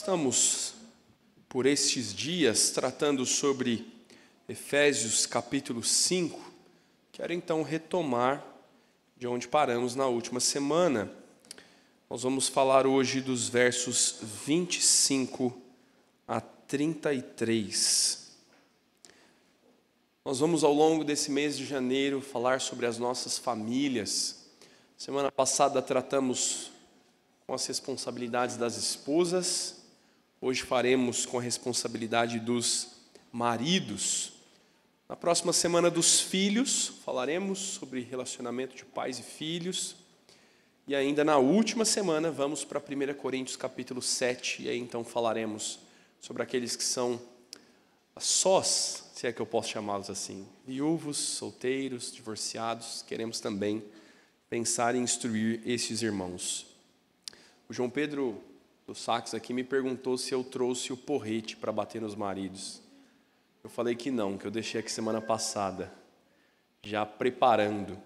estamos, por estes dias, tratando sobre Efésios capítulo 5. Quero então retomar de onde paramos na última semana. Nós vamos falar hoje dos versos 25 a 33. Nós vamos, ao longo desse mês de janeiro, falar sobre as nossas famílias. Semana passada tratamos com as responsabilidades das esposas. Hoje faremos com a responsabilidade dos maridos. Na próxima semana dos filhos, falaremos sobre relacionamento de pais e filhos. E ainda na última semana, vamos para 1 Coríntios capítulo 7. E aí então falaremos sobre aqueles que são sós, se é que eu posso chamá-los assim, viúvos, solteiros, divorciados. Queremos também pensar em instruir esses irmãos. O João Pedro do Sax aqui me perguntou se eu trouxe o porrete para bater nos maridos. Eu falei que não, que eu deixei aqui semana passada, já preparando.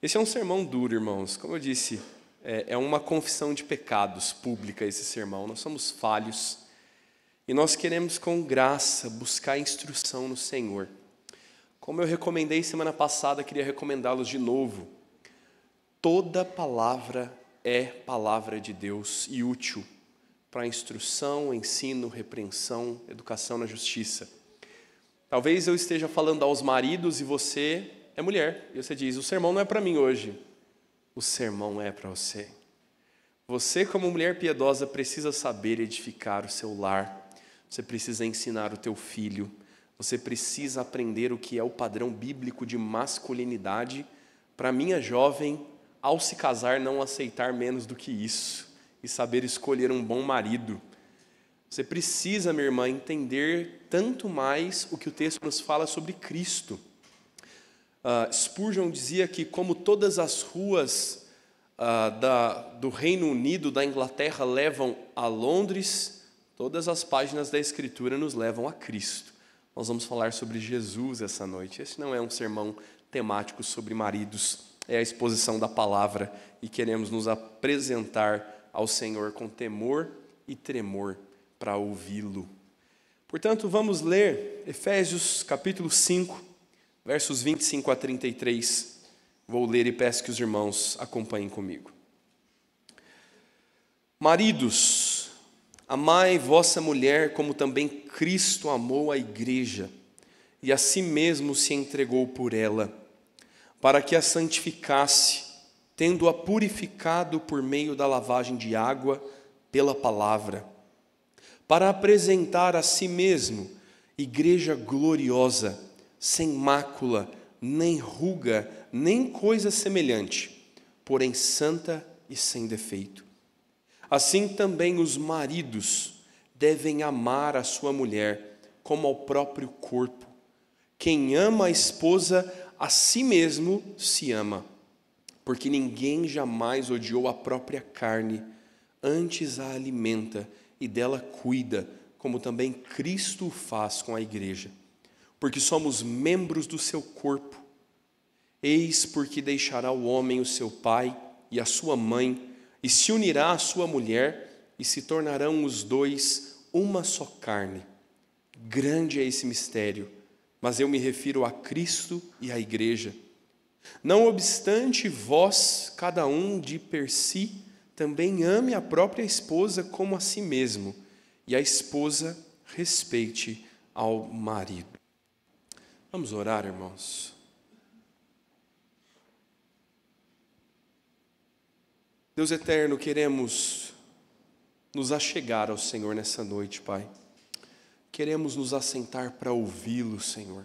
Esse é um sermão duro, irmãos. Como eu disse, é uma confissão de pecados pública esse sermão. Nós somos falhos e nós queremos, com graça, buscar instrução no Senhor. Como eu recomendei semana passada, queria recomendá-los de novo. Toda palavra é palavra de Deus e útil para instrução, ensino, repreensão, educação na justiça. Talvez eu esteja falando aos maridos e você é mulher. E você diz, o sermão não é para mim hoje. O sermão é para você. Você, como mulher piedosa, precisa saber edificar o seu lar. Você precisa ensinar o teu filho. Você precisa aprender o que é o padrão bíblico de masculinidade para minha jovem, ao se casar, não aceitar menos do que isso e saber escolher um bom marido. Você precisa, minha irmã, entender tanto mais o que o texto nos fala sobre Cristo. Spurgeon dizia que, como todas as ruas do Reino Unido, da Inglaterra, levam a Londres, todas as páginas da Escritura nos levam a Cristo. Nós vamos falar sobre Jesus essa noite. Esse não é um sermão temático sobre maridos, é a exposição da palavra e queremos nos apresentar ao Senhor com temor e tremor para ouvi-lo. Portanto, vamos ler Efésios capítulo 5, versos 25 a 33. Vou ler e peço que os irmãos acompanhem comigo. Maridos, amai vossa mulher como também Cristo amou a igreja e a si mesmo se entregou por ela, para que a santificasse, tendo-a purificado por meio da lavagem de água pela palavra, para apresentar a si mesmo igreja gloriosa, sem mácula, nem ruga, nem coisa semelhante, porém santa e sem defeito. Assim também os maridos devem amar a sua mulher como ao próprio corpo. Quem ama a esposa, a si mesmo se ama, porque ninguém jamais odiou a própria carne, antes a alimenta e dela cuida, como também Cristo o faz com a igreja, porque somos membros do seu corpo. Eis porque deixará o homem o seu pai e a sua mãe, e se unirá à sua mulher, e se tornarão os dois uma só carne. Grande é esse mistério, mas eu me refiro a Cristo e à igreja. Não obstante, vós, cada um de per si, também ame a própria esposa como a si mesmo, e a esposa respeite ao marido. Vamos orar, irmãos. Deus eterno, queremos nos achegar ao Senhor nessa noite, Pai. Queremos nos assentar para ouvi-lo, Senhor.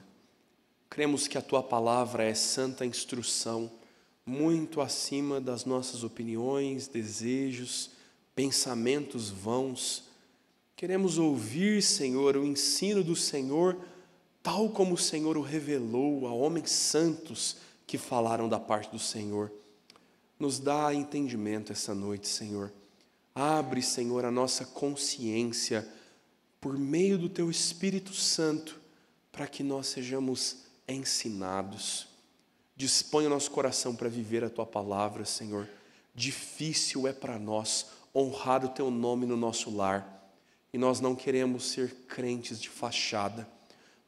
Cremos que a Tua palavra é santa instrução, muito acima das nossas opiniões, desejos, pensamentos vãos. Queremos ouvir, Senhor, o ensino do Senhor, tal como o Senhor o revelou a homens santos que falaram da parte do Senhor. Nos dá entendimento essa noite, Senhor. Abre, Senhor, a nossa consciência por meio do Teu Espírito Santo, para que nós sejamos ensinados. Dispõe o nosso coração para viver a Tua palavra, Senhor. Difícil é para nós honrar o Teu nome no nosso lar. e nós não queremos ser crentes de fachada.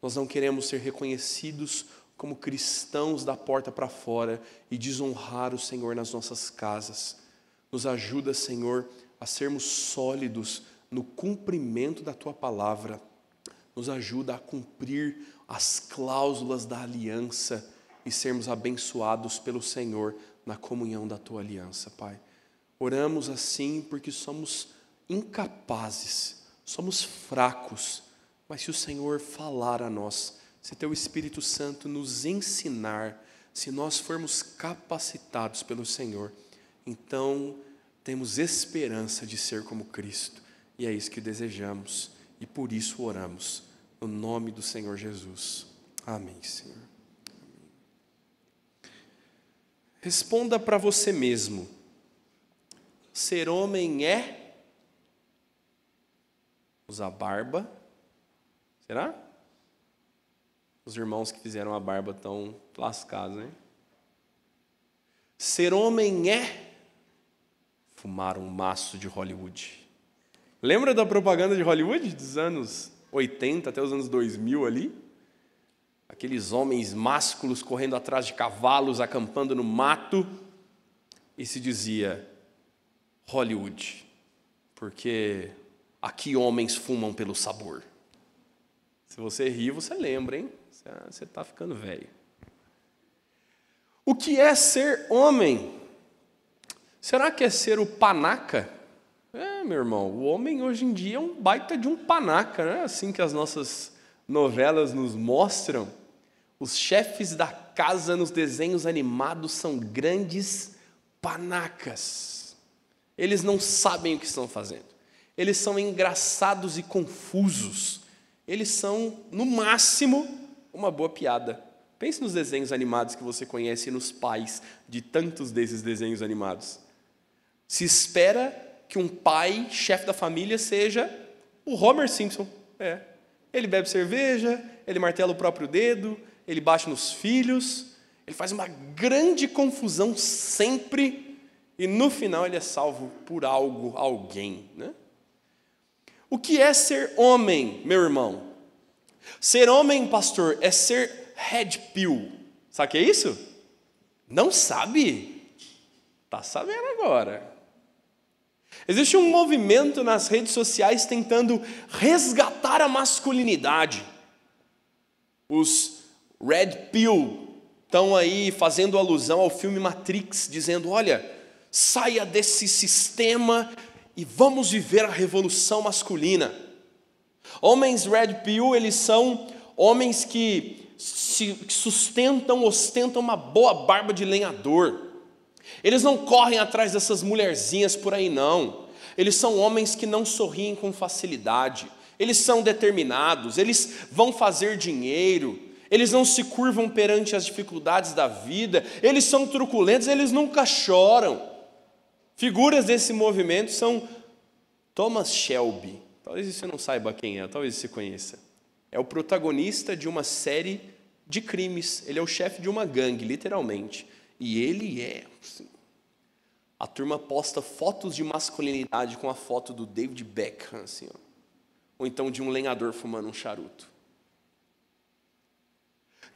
Nós não queremos ser reconhecidos como cristãos da porta para fora e desonrar o Senhor nas nossas casas. Nos ajuda, Senhor, a sermos sólidos no cumprimento da Tua palavra. Nos ajuda a cumprir as cláusulas da aliança e sermos abençoados pelo Senhor na comunhão da Tua aliança, Pai. Oramos assim porque somos incapazes, somos fracos, mas se o Senhor falar a nós, se Teu Espírito Santo nos ensinar, se nós formos capacitados pelo Senhor, então temos esperança de ser como Cristo, e é isso que desejamos, e por isso oramos, no nome do Senhor Jesus. Amém, Senhor. Responda para você mesmo: ser homem é usar barba? Será? Os irmãos que fizeram a barba estão lascados, hein? Ser homem é fumar um maço de Hollywood. Lembra da propaganda de Hollywood dos anos 80 até os anos 2000 ali? Aqueles homens másculos correndo atrás de cavalos, acampando no mato, e se dizia Hollywood, porque aqui homens fumam pelo sabor. Se você rir, você lembra, hein? Você está ficando velho. O que é ser homem? Será que é ser o panaca? Meu irmão, o homem hoje em dia é um baita de um panaca, né? Assim que as nossas novelas nos mostram. Os chefes da casa nos desenhos animados são grandes panacas. Eles não sabem o que estão fazendo. Eles são engraçados e confusos. Eles são, no máximo, uma boa piada. Pense nos desenhos animados que você conhece e nos pais de tantos desses desenhos animados. Se espera que um pai, chefe da família, seja o Homer Simpson. Ele bebe cerveja, ele martela o próprio dedo, ele bate nos filhos, ele faz uma grande confusão sempre, e no final ele é salvo por algo, alguém, né? O que é ser homem, meu irmão? Ser homem, pastor, é ser red pill. Sabe o que é isso? Não sabe? Está sabendo agora. Existe um movimento nas redes sociais tentando resgatar a masculinidade. Os red pill estão aí fazendo alusão ao filme Matrix, dizendo, olha, saia desse sistema e vamos viver a revolução masculina. Homens red pill, eles são homens que sustentam, ostentam uma boa barba de lenhador. Eles não correm atrás dessas mulherzinhas por aí, não. Eles são homens que não sorriem com facilidade. Eles são determinados, eles vão fazer dinheiro. Eles não se curvam perante as dificuldades da vida. Eles são truculentos, eles nunca choram. Figuras desse movimento são Thomas Shelby. Talvez você não saiba quem é, talvez você conheça. É o protagonista de uma série de crimes. Ele é o chefe de uma gangue, literalmente. E ele é... Assim, a turma posta fotos de masculinidade com a foto do David Beckham, assim, ó. Ou então de um lenhador fumando um charuto.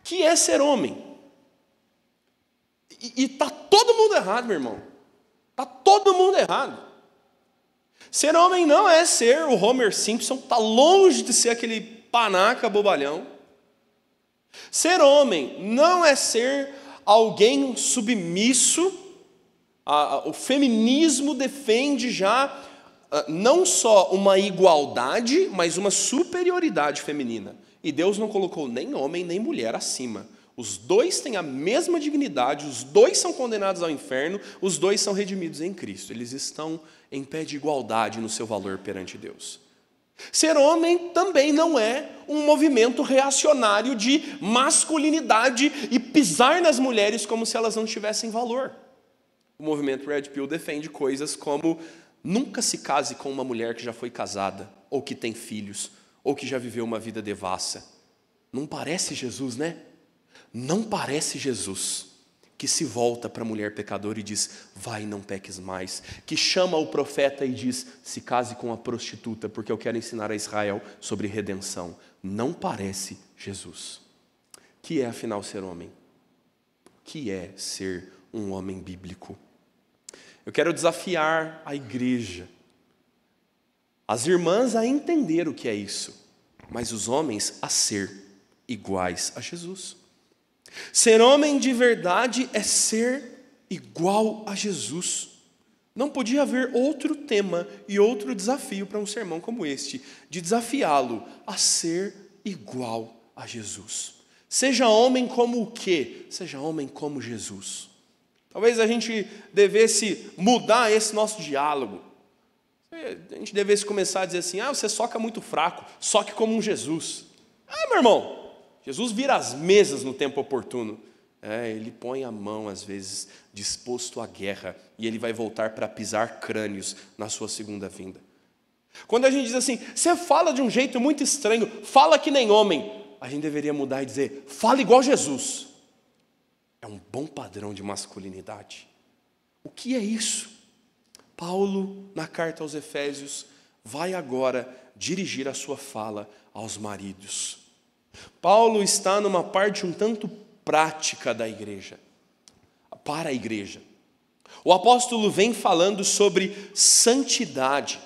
Que é ser homem? E tá todo mundo errado, meu irmão. Tá todo mundo errado. Ser homem não é ser o Homer Simpson, tá longe de ser aquele panaca bobalhão. Ser homem não é ser alguém submisso. O feminismo defende já não só uma igualdade, mas uma superioridade feminina. E Deus não colocou nem homem nem mulher acima. Os dois têm a mesma dignidade, os dois são condenados ao inferno, os dois são redimidos em Cristo. Eles estão em pé de igualdade no seu valor perante Deus. Ser homem também não é um movimento reacionário de masculinidade e pisar nas mulheres como se elas não tivessem valor. O movimento Red Pill defende coisas como nunca se case com uma mulher que já foi casada, ou que tem filhos, ou que já viveu uma vida devassa. Não parece Jesus, né? Não parece Jesus. que se volta para a mulher pecadora e diz, vai, não peques mais, que chama o profeta e diz, se case com a prostituta, porque eu quero ensinar a Israel sobre redenção. Não parece Jesus. Que é, afinal, ser homem? Que é ser um homem bíblico? Eu quero desafiar a igreja, as irmãs a entender o que é isso, mas os homens a ser iguais a Jesus. Ser homem de verdade é ser igual a Jesus. Não podia haver outro tema e outro desafio para um sermão como este, de desafiá-lo a ser igual a Jesus. Seja homem como o quê? Seja homem como Jesus. Talvez a gente devesse mudar esse nosso diálogo. A gente devesse começar a dizer assim, você soca muito fraco, soque como um Jesus. Meu irmão, Jesus vira as mesas no tempo oportuno. Ele põe a mão, às vezes, disposto à guerra, e ele vai voltar para pisar crânios na sua segunda vinda. Quando a gente diz assim, você fala de um jeito muito estranho, fala que nem homem, a gente deveria mudar e dizer, fala igual Jesus. É um bom padrão de masculinidade. O que é isso? Paulo, na carta aos Efésios, vai agora dirigir a sua fala aos maridos. Paulo está numa parte um tanto prática da igreja, para a igreja. O apóstolo vem falando sobre santidade,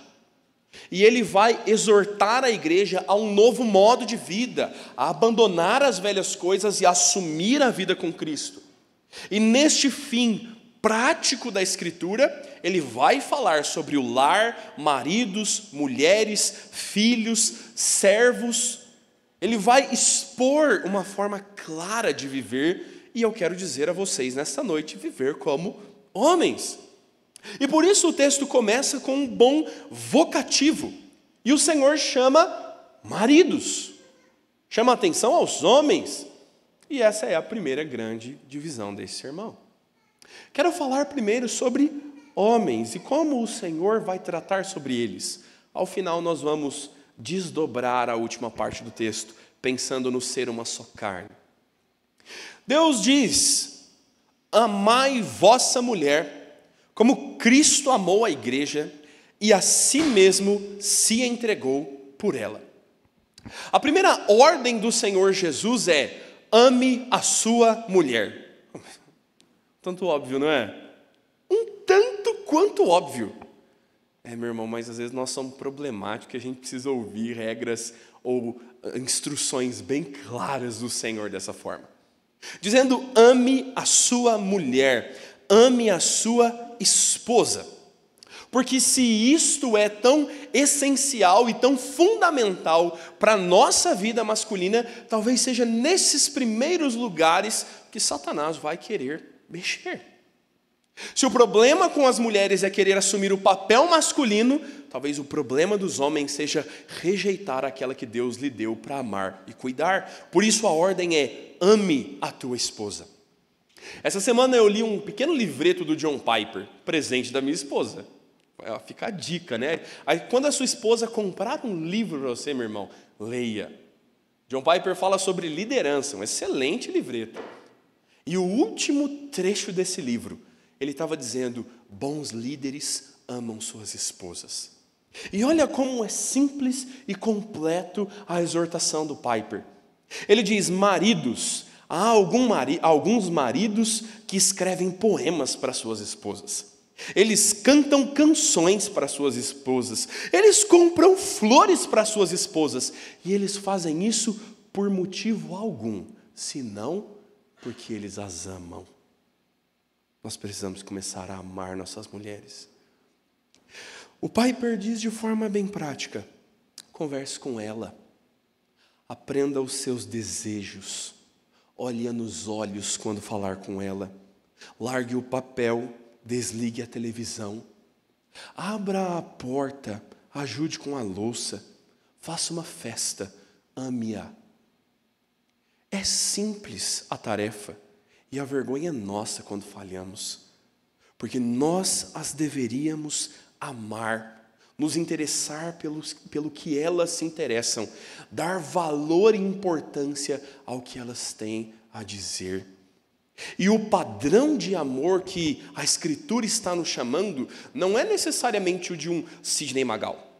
e ele vai exortar a igreja a um novo modo de vida, a abandonar as velhas coisas e assumir a vida com Cristo. E neste fim prático da Escritura, ele vai falar sobre o lar, maridos, mulheres, filhos, servos. Ele vai expor uma forma clara de viver, e eu quero dizer a vocês nesta noite, viver como homens. E por isso o texto começa com um bom vocativo, e o Senhor chama maridos, chama atenção aos homens, e essa é a primeira grande divisão desse sermão. Quero falar primeiro sobre homens, e como o Senhor vai tratar sobre eles. Ao final nós vamos desdobrar a última parte do texto, pensando no ser uma só carne. Deus diz, amai vossa mulher, como Cristo amou a igreja, e a si mesmo se entregou por ela. A primeira ordem do Senhor Jesus é, ame a sua mulher. Tanto óbvio, não é? Um tanto quanto óbvio. Meu irmão, mas às vezes nós somos problemáticos, a gente precisa ouvir regras ou instruções bem claras do Senhor dessa forma. Dizendo, ame a sua mulher, ame a sua esposa. Porque se isto é tão essencial e tão fundamental para a nossa vida masculina, talvez seja nesses primeiros lugares que Satanás vai querer mexer. Se o problema com as mulheres é querer assumir o papel masculino, talvez o problema dos homens seja rejeitar aquela que Deus lhe deu para amar e cuidar. Por isso a ordem é, ame a tua esposa. Essa semana eu li um pequeno livreto do John Piper, presente da minha esposa. Fica a dica, né? Aí, quando a sua esposa comprar um livro para você, meu irmão, leia. John Piper fala sobre liderança, um excelente livreto. E o último trecho desse livro, ele estava dizendo, bons líderes amam suas esposas. E olha como é simples e completo a exortação do Piper. Ele diz, maridos, há alguns maridos que escrevem poemas para suas esposas. Eles cantam canções para suas esposas. Eles compram flores para suas esposas. E eles fazem isso por motivo algum, senão porque eles as amam. Nós precisamos começar a amar nossas mulheres. O Piper diz de forma bem prática, converse com ela, aprenda os seus desejos, olhe nos olhos quando falar com ela, largue o papel, desligue a televisão, abra a porta, ajude com a louça, faça uma festa, ame-a. É simples a tarefa, e a vergonha é nossa quando falhamos, porque nós as deveríamos amar, nos interessar pelo que elas se interessam, dar valor e importância ao que elas têm a dizer. E o padrão de amor que a Escritura está nos chamando não é necessariamente o de um Sidney Magal.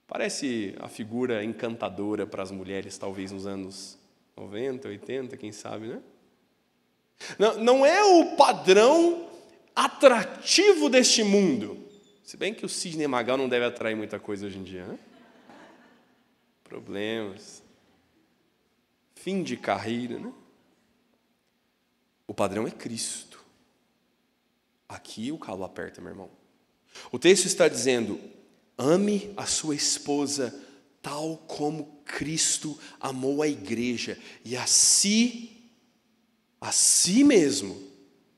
Parece a figura encantadora para as mulheres, talvez nos anos 90, 80, quem sabe, né? Não é o padrão atrativo deste mundo. Se bem que o Sidney Magal não deve atrair muita coisa hoje em dia, né? Problemas. Fim de carreira, né? O padrão é Cristo. Aqui o calo aperta, meu irmão. O texto está dizendo: ame a sua esposa tal como Cristo amou a igreja e a si mesmo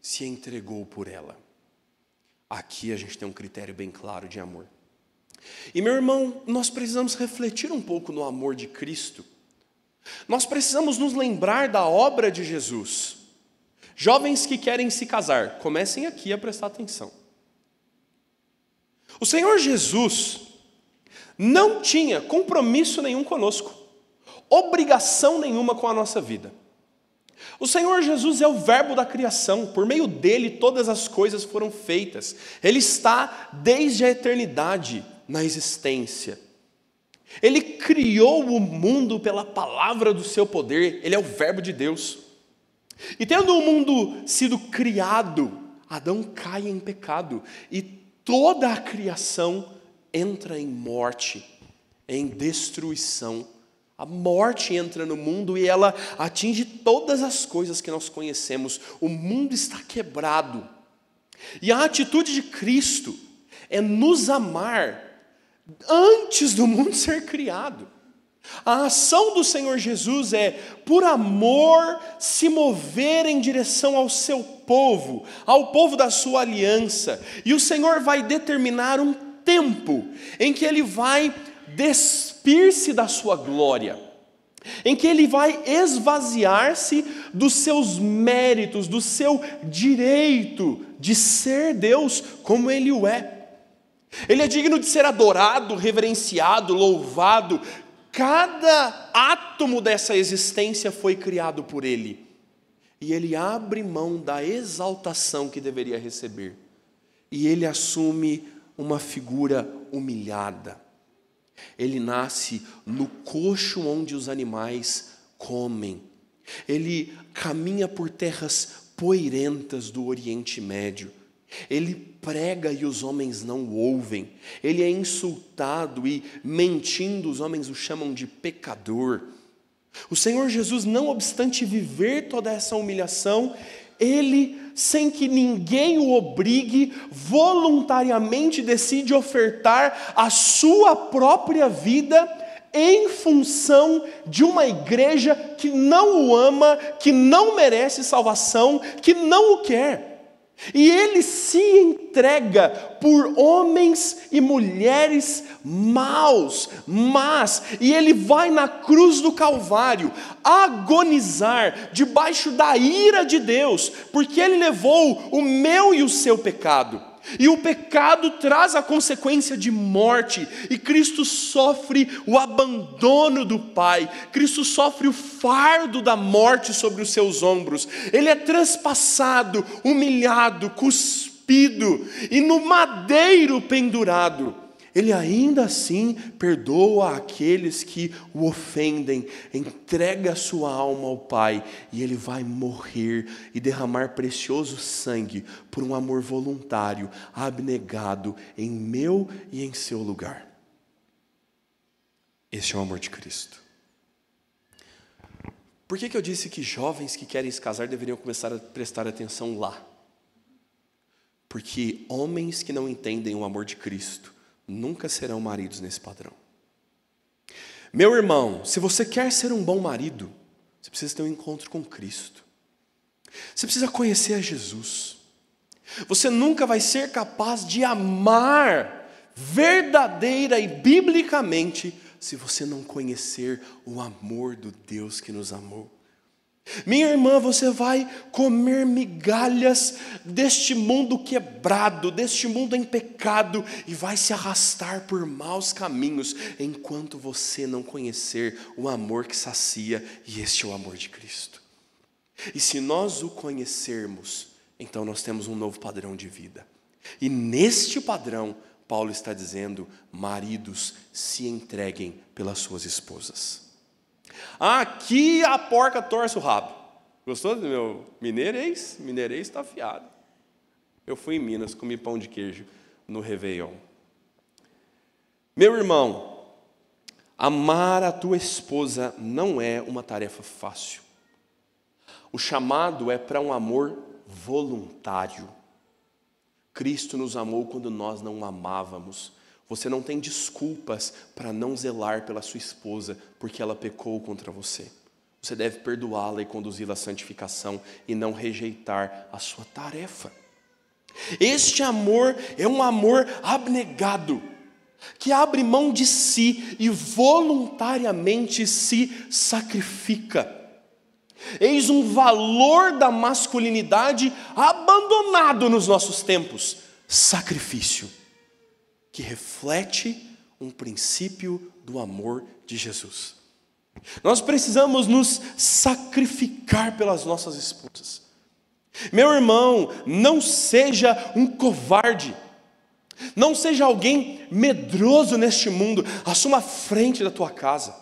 se entregou por ela. Aqui a gente tem um critério bem claro de amor. E meu irmão, nós precisamos refletir um pouco no amor de Cristo. Nós precisamos nos lembrar da obra de Jesus. Jovens que querem se casar, comecem aqui a prestar atenção. O Senhor Jesus não tinha compromisso nenhum conosco, obrigação nenhuma com a nossa vida. O Senhor Jesus é o verbo da criação, por meio dele todas as coisas foram feitas. Ele está desde a eternidade na existência. Ele criou o mundo pela palavra do seu poder, ele é o verbo de Deus. E tendo o mundo sido criado, Adão cai em pecado e toda a criação entra em morte, em destruição. A morte entra no mundo e ela atinge todas as coisas que nós conhecemos. O mundo está quebrado. E a atitude de Cristo é nos amar antes do mundo ser criado. A ação do Senhor Jesus é, por amor, se mover em direção ao seu povo, ao povo da sua aliança. E o Senhor vai determinar um tempo em que Ele vai despir-se da sua glória, em que Ele vai esvaziar-se dos seus méritos, do seu direito de ser Deus como Ele o é. Ele é digno de ser adorado, reverenciado, louvado. Cada átomo dessa existência foi criado por Ele. E Ele abre mão da exaltação que deveria receber. E Ele assume uma figura humilhada. Ele nasce no coxo onde os animais comem. Ele caminha por terras poeirentas do Oriente Médio. Ele prega e os homens não o ouvem. Ele é insultado e, mentindo, os homens o chamam de pecador. O Senhor Jesus, não obstante viver toda essa humilhação, Ele, sem que ninguém o obrigue, voluntariamente decide ofertar a sua própria vida em função de uma igreja que não o ama, que não merece salvação, que não o quer. E Ele se entrega por homens e mulheres maus, e Ele vai na cruz do Calvário agonizar debaixo da ira de Deus, porque Ele levou o meu e o seu pecado. E o pecado traz a consequência de morte, e Cristo sofre o abandono do Pai, Cristo sofre o fardo da morte sobre os seus ombros. Ele é transpassado, humilhado, cuspido e no madeiro pendurado. Ele ainda assim perdoa aqueles que o ofendem, entrega a sua alma ao Pai, e Ele vai morrer e derramar precioso sangue por um amor voluntário, abnegado em meu e em seu lugar. Este é o amor de Cristo. Por que eu disse que jovens que querem se casar deveriam começar a prestar atenção lá? Porque homens que não entendem o amor de Cristo nunca serão maridos nesse padrão. Meu irmão, se você quer ser um bom marido, você precisa ter um encontro com Cristo. Você precisa conhecer a Jesus. Você nunca vai ser capaz de amar verdadeira e biblicamente se você não conhecer o amor do Deus que nos amou. Minha irmã, você vai comer migalhas deste mundo quebrado, deste mundo em pecado, e vai se arrastar por maus caminhos, enquanto você não conhecer o amor que sacia, e este é o amor de Cristo. E se nós o conhecermos, então nós temos um novo padrão de vida. E neste padrão, Paulo está dizendo: maridos, se entreguem pelas suas esposas. Aqui a porca torce o rabo. Gostou do meu mineirês? Mineirês está afiado. Eu fui em Minas, comi pão de queijo no Réveillon. Meu irmão, amar a tua esposa não é uma tarefa fácil. O chamado é para um amor voluntário. Cristo nos amou quando nós não amávamos. Você não tem desculpas para não zelar pela sua esposa porque ela pecou contra você. Você deve perdoá-la e conduzi-la à santificação e não rejeitar a sua tarefa. Este amor é um amor abnegado, que abre mão de si e voluntariamente se sacrifica. Eis um valor da masculinidade abandonado nos nossos tempos: sacrifício, que reflete um princípio do amor de Jesus. Nós precisamos nos sacrificar pelas nossas esposas. Meu irmão, não seja um covarde, não seja alguém medroso neste mundo. Assuma a frente da tua casa.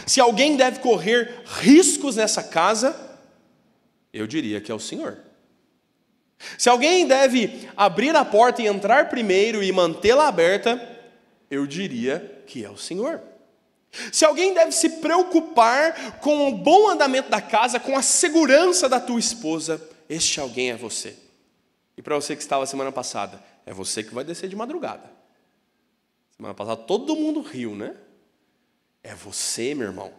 Se alguém deve correr riscos nessa casa, eu diria que é o Senhor. Se alguém deve abrir a porta e entrar primeiro e mantê-la aberta, eu diria que é o Senhor. Se alguém deve se preocupar com o bom andamento da casa, com a segurança da tua esposa, este alguém é você. E para você que estava semana passada, é você que vai descer de madrugada. Semana passada todo mundo riu, né? É você, meu irmão.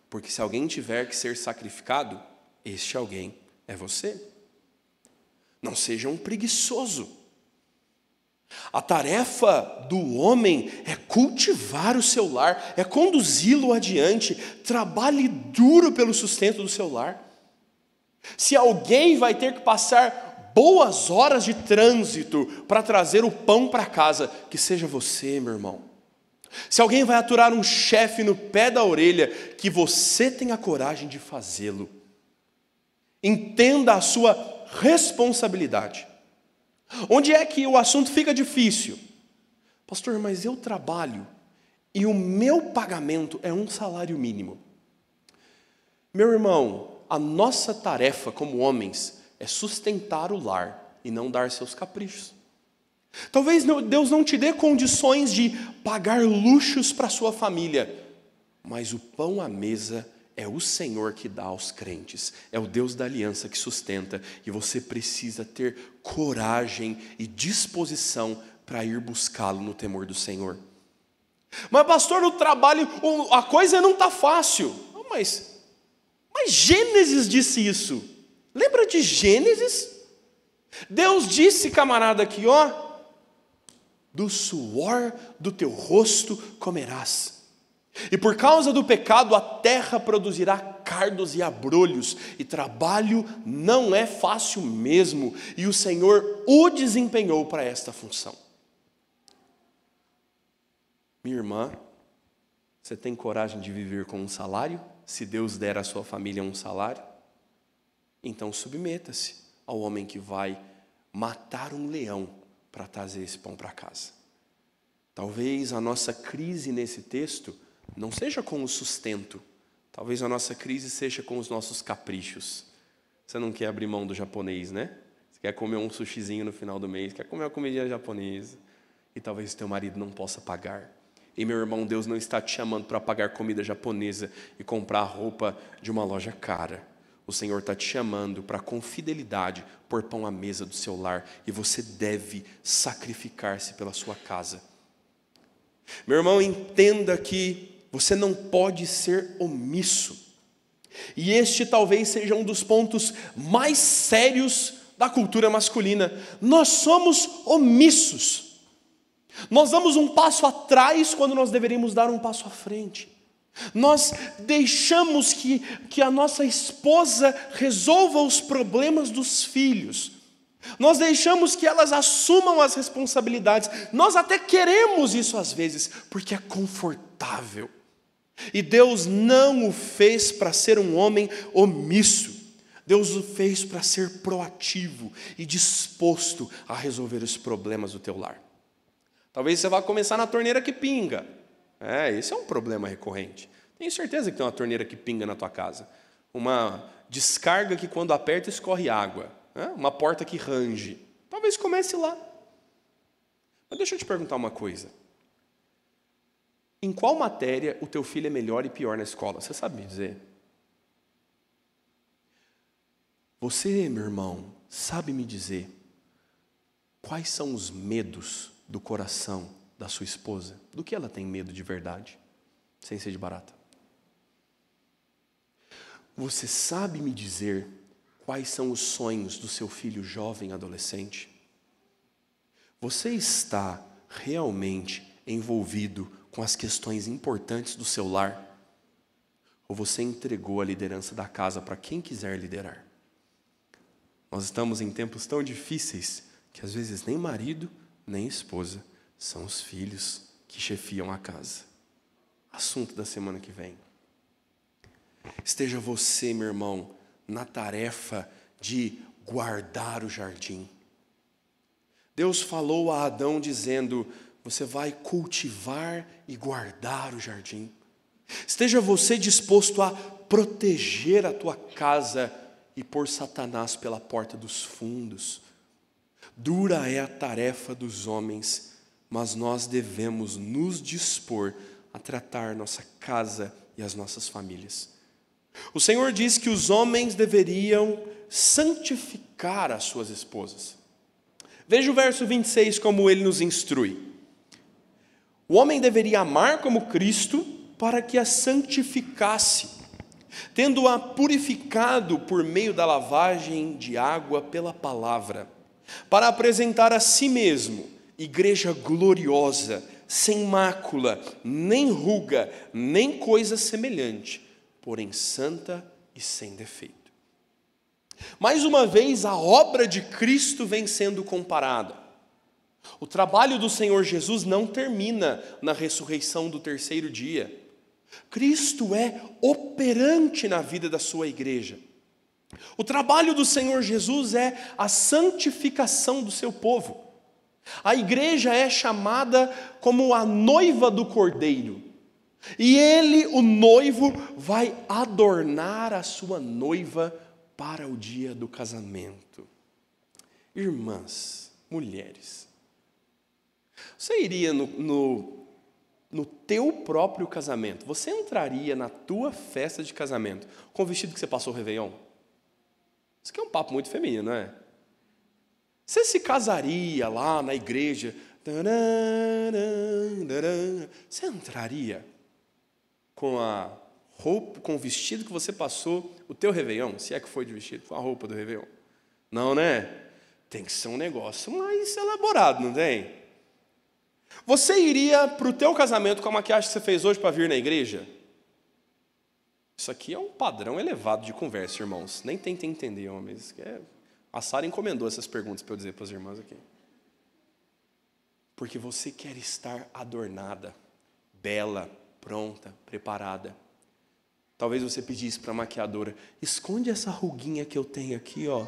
Porque se alguém tiver que ser sacrificado, este alguém é você. Não seja um preguiçoso. A tarefa do homem é cultivar o seu lar, é conduzi-lo adiante. Trabalhe duro pelo sustento do seu lar. Se alguém vai ter que passar boas horas de trânsito para trazer o pão para casa, que seja você, meu irmão. Se alguém vai aturar um chefe no pé da orelha, que você tenha coragem de fazê-lo. Entenda a sua responsabilidade. Onde é que o assunto fica difícil? Pastor, mas eu trabalho e o meu pagamento é um salário mínimo. Meu irmão, a nossa tarefa como homens é sustentar o lar e não dar seus caprichos. Talvez Deus não te dê condições de pagar luxos para a sua família, mas o pão à mesa é o Senhor que dá aos crentes, é o Deus da aliança que sustenta, e você precisa ter coragem e disposição para ir buscá-lo no temor do Senhor. Mas pastor, no trabalho a coisa não está fácil. Mas Gênesis disse isso. Lembra de Gênesis? Deus disse, camarada, aqui, ó: do suor do teu rosto comerás. E por causa do pecado a terra produzirá cardos e abrolhos, e trabalho não é fácil mesmo, e o Senhor o desempenhou para esta função. Minha irmã, você tem coragem de viver com um salário? Se Deus der à sua família um salário? Então submeta-se ao homem que vai matar um leão para trazer esse pão para casa. Talvez a nossa crise nesse texto não seja com o sustento. Talvez a nossa crise seja com os nossos caprichos. Você não quer abrir mão do japonês, né? Você quer comer um sushizinho no final do mês, quer comer uma comidinha japonesa. E talvez teu marido não possa pagar. E meu irmão, Deus não está te chamando para pagar comida japonesa e comprar roupa de uma loja cara. O Senhor está te chamando para, com fidelidade, pôr pão à mesa do seu lar. E você deve sacrificar-se pela sua casa. Meu irmão, entenda que você não pode ser omisso. E este talvez seja um dos pontos mais sérios da cultura masculina. Nós somos omissos. Nós damos um passo atrás quando nós deveríamos dar um passo à frente. Nós deixamos que a nossa esposa resolva os problemas dos filhos. Nós deixamos que elas assumam as responsabilidades. Nós até queremos isso às vezes, porque é confortável. E Deus não o fez para ser um homem omisso. Deus o fez para ser proativo e disposto a resolver os problemas do teu lar. Talvez você vá começar na torneira que pinga. Esse é um problema recorrente. Tenho certeza que tem uma torneira que pinga na tua casa. Uma descarga que quando aperta escorre água. Uma porta que range. Talvez comece lá. Mas deixa eu te perguntar uma coisa. Em qual matéria o teu filho é melhor e pior na escola? Você sabe me dizer? Você, meu irmão, sabe me dizer quais são os medos do coração da sua esposa? Do que ela tem medo de verdade, sem ser de barata? Você sabe me dizer quais são os sonhos do seu filho jovem adolescente? Você está realmente envolvido com as questões importantes do seu lar? Ou você entregou a liderança da casa para quem quiser liderar? Nós estamos em tempos tão difíceis que às vezes nem marido, nem esposa, são os filhos que chefiam a casa. Assunto da semana que vem. Esteja você, meu irmão, na tarefa de guardar o jardim. Deus falou a Adão dizendo: você vai cultivar e guardar o jardim. Esteja você disposto a proteger a tua casa e pôr Satanás pela porta dos fundos. Dura é a tarefa dos homens, mas nós devemos nos dispor a tratar nossa casa e as nossas famílias. O Senhor diz que os homens deveriam santificar as suas esposas. Veja o verso 26 como ele nos instrui. O homem deveria amar como Cristo para que a santificasse, tendo-a purificado por meio da lavagem de água pela palavra, para apresentar a si mesmo igreja gloriosa, sem mácula, nem ruga, nem coisa semelhante, porém santa e sem defeito. Mais uma vez, a obra de Cristo vem sendo comparada. O trabalho do Senhor Jesus não termina na ressurreição do terceiro dia. Cristo é operante na vida da sua igreja. O trabalho do Senhor Jesus é a santificação do seu povo. A igreja é chamada como a noiva do Cordeiro. E ele, o noivo, vai adornar a sua noiva para o dia do casamento. Irmãs, mulheres, você iria no teu próprio casamento, você entraria na tua festa de casamento com o vestido que você passou o Réveillon? Isso aqui é um papo muito feminino, não é? Você se casaria lá na igreja? Você entraria com a roupa, com o vestido que você passou o teu Réveillon? Se é que foi de vestido, com a roupa do Réveillon. Não, né? Tem que ser um negócio mais elaborado, não tem? Você iria para o teu casamento com a maquiagem que você fez hoje para vir na igreja? Isso aqui é um padrão elevado de conversa, irmãos. Nem tentem entender, homens. A Sara encomendou essas perguntas para eu dizer para as irmãs aqui. Porque você quer estar adornada, bela, pronta, preparada. Talvez você pedisse para a maquiadora: esconde essa ruguinha que eu tenho aqui, ó.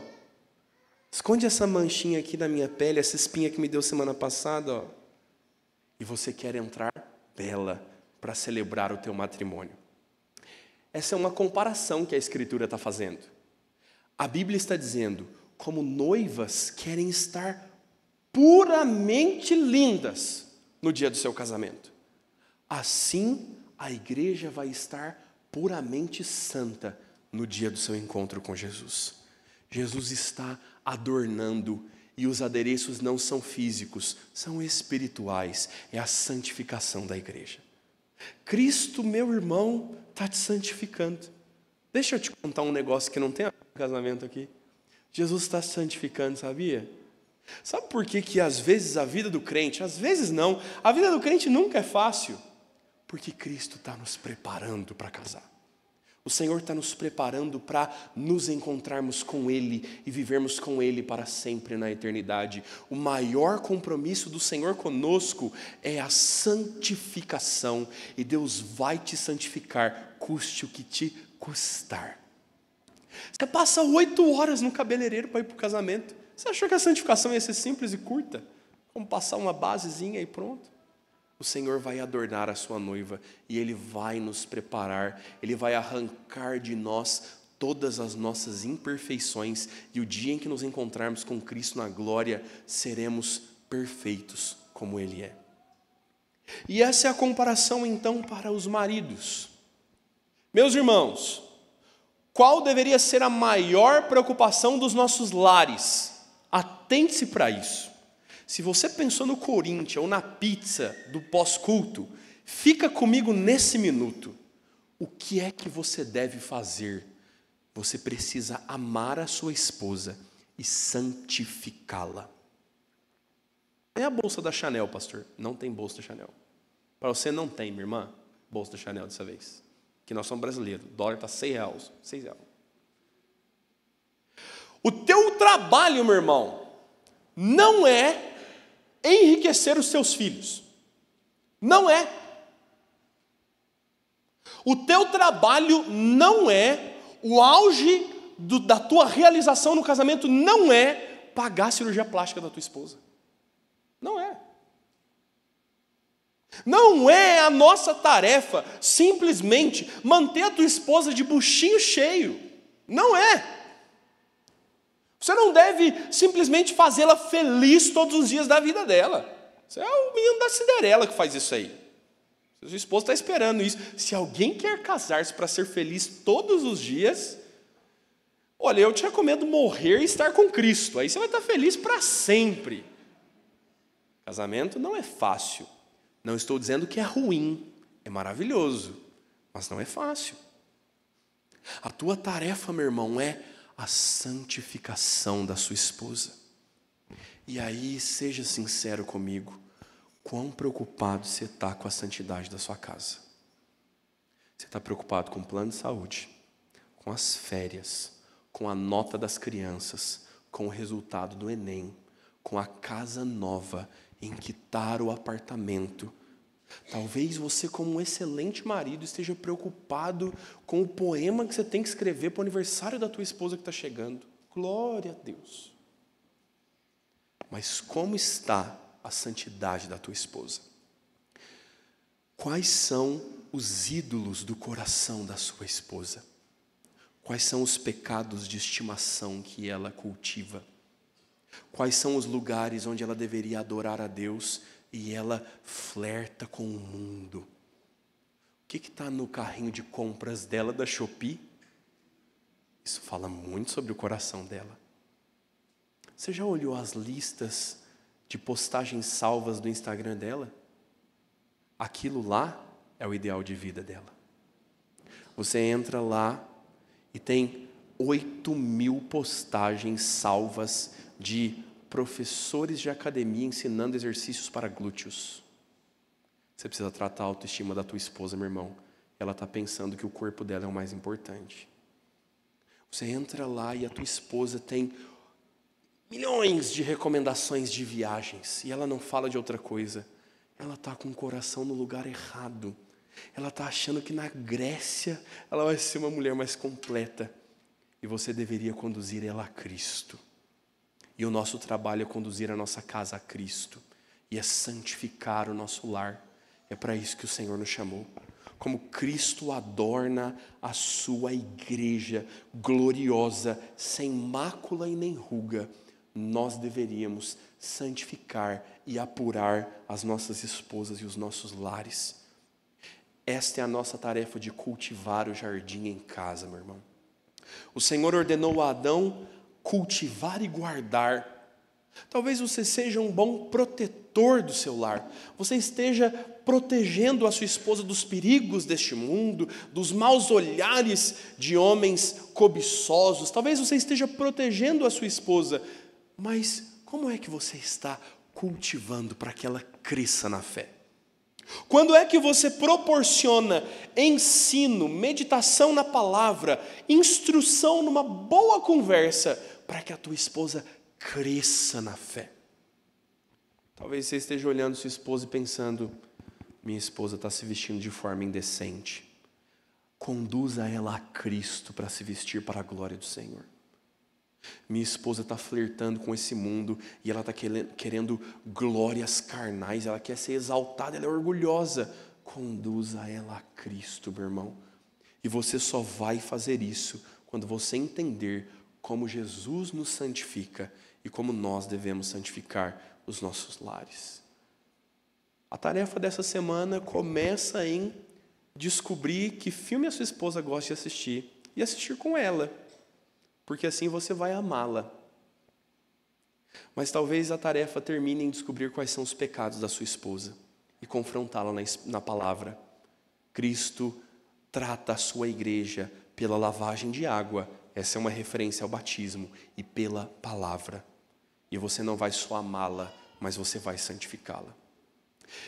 Esconde essa manchinha aqui na minha pele, essa espinha que me deu semana passada, ó. E você quer entrar bela para celebrar o teu matrimônio. Essa é uma comparação que a Escritura está fazendo. A Bíblia está dizendo como noivas querem estar puramente lindas no dia do seu casamento. Assim, a igreja vai estar puramente santa no dia do seu encontro com Jesus. Jesus está adornando, e os adereços não são físicos, são espirituais. É a santificação da igreja. Cristo, meu irmão, está te santificando. Deixa eu te contar um negócio que não tem a ver com casamento aqui. Jesus está santificando, sabia? Sabe por que às vezes a vida do crente, às vezes não, a vida do crente nunca é fácil? Porque Cristo está nos preparando para casar. O Senhor está nos preparando para nos encontrarmos com Ele e vivermos com Ele para sempre na eternidade. O maior compromisso do Senhor conosco é a santificação. E Deus vai te santificar, custe o que te custar. Você passa 8 horas no cabeleireiro para ir para o casamento. Você achou que a santificação ia ser simples e curta? Como passar uma basezinha e pronto? O Senhor vai adornar a sua noiva e Ele vai nos preparar, Ele vai arrancar de nós todas as nossas imperfeições e o dia em que nos encontrarmos com Cristo na glória, seremos perfeitos como Ele é. E essa é a comparação então para os maridos. Meus irmãos, qual deveria ser a maior preocupação dos nossos lares? Atente-se para isso. Se você pensou no Corinthians ou na pizza do pós-culto, fica comigo nesse minuto. O que é que você deve fazer? Você precisa amar a sua esposa e santificá-la. É a bolsa da Chanel, pastor. Não tem bolsa da Chanel. Para você não tem, minha irmã, bolsa da Chanel dessa vez. Que nós somos brasileiros. O dólar está R$6. R$6. O teu trabalho, meu irmão, não é enriquecer os seus filhos. Não é. O teu trabalho não é o auge da tua realização no casamento, não é pagar a cirurgia plástica da tua esposa. Não é. Não é a nossa tarefa simplesmente manter a tua esposa de buchinho cheio. Não é. Você não deve simplesmente fazê-la feliz todos os dias da vida dela. Você é o menino da Cinderela que faz isso aí. Sua esposa está esperando isso. Se alguém quer casar-se para ser feliz todos os dias, olha, eu te recomendo morrer e estar com Cristo. Aí você vai estar feliz para sempre. Casamento não é fácil. Não estou dizendo que é ruim. É maravilhoso. Mas não é fácil. A tua tarefa, meu irmão, é a santificação da sua esposa. E aí, seja sincero comigo, quão preocupado você está com a santidade da sua casa? Você está preocupado com o plano de saúde, com as férias, com a nota das crianças, com o resultado do Enem, com a casa nova, em quitar o apartamento. Talvez você, como um excelente marido, esteja preocupado com o poema que você tem que escrever para o aniversário da tua esposa que está chegando. Glória a Deus. Mas como está a santidade da tua esposa? Quais são os ídolos do coração da sua esposa? Quais são os pecados de estimação que ela cultiva? Quais são os lugares onde ela deveria adorar a Deus e ela flerta com o mundo? O que está no carrinho de compras dela da Shopee? Isso fala muito sobre o coração dela. Você já olhou as listas de postagens salvas do Instagram dela? Aquilo lá é o ideal de vida dela. Você entra lá e tem 8.000 postagens salvas de professores de academia ensinando exercícios para glúteos. Você precisa tratar a autoestima da tua esposa, meu irmão. Ela está pensando que o corpo dela é o mais importante. Você entra lá e a tua esposa tem milhões de recomendações de viagens e ela não fala de outra coisa. Ela está com o coração no lugar errado. Ela está achando que na Grécia ela vai ser uma mulher mais completa. E você deveria conduzir ela a Cristo. E o nosso trabalho é conduzir a nossa casa a Cristo. E é santificar o nosso lar. É para isso que o Senhor nos chamou. Como Cristo adorna a sua igreja gloriosa, sem mácula e nem ruga, nós deveríamos santificar e apurar as nossas esposas e os nossos lares. Esta é a nossa tarefa de cultivar o jardim em casa, meu irmão. O Senhor ordenou a Adão cultivar e guardar. Talvez você seja um bom protetor do seu lar. Você esteja protegendo a sua esposa dos perigos deste mundo, dos maus olhares de homens cobiçosos. Talvez você esteja protegendo a sua esposa. Mas como é que você está cultivando para que ela cresça na fé? Quando é que você proporciona ensino, meditação na palavra, instrução numa boa conversa, para que a tua esposa cresça na fé? Talvez você esteja olhando sua esposa e pensando: minha esposa está se vestindo de forma indecente. Conduza ela a Cristo para se vestir para a glória do Senhor. Minha esposa está flertando com esse mundo e ela está querendo glórias carnais, ela quer ser exaltada, ela é orgulhosa. Conduza ela a Cristo, meu irmão. E você só vai fazer isso quando você entender como Jesus nos santifica e como nós devemos santificar os nossos lares. A tarefa dessa semana começa em descobrir que filme a sua esposa gosta de assistir e assistir com ela, porque assim você vai amá-la. Mas talvez a tarefa termine em descobrir quais são os pecados da sua esposa e confrontá-la na palavra. Cristo trata a sua igreja pela lavagem de água, essa é uma referência ao batismo, e pela palavra. E você não vai só amá-la, mas você vai santificá-la.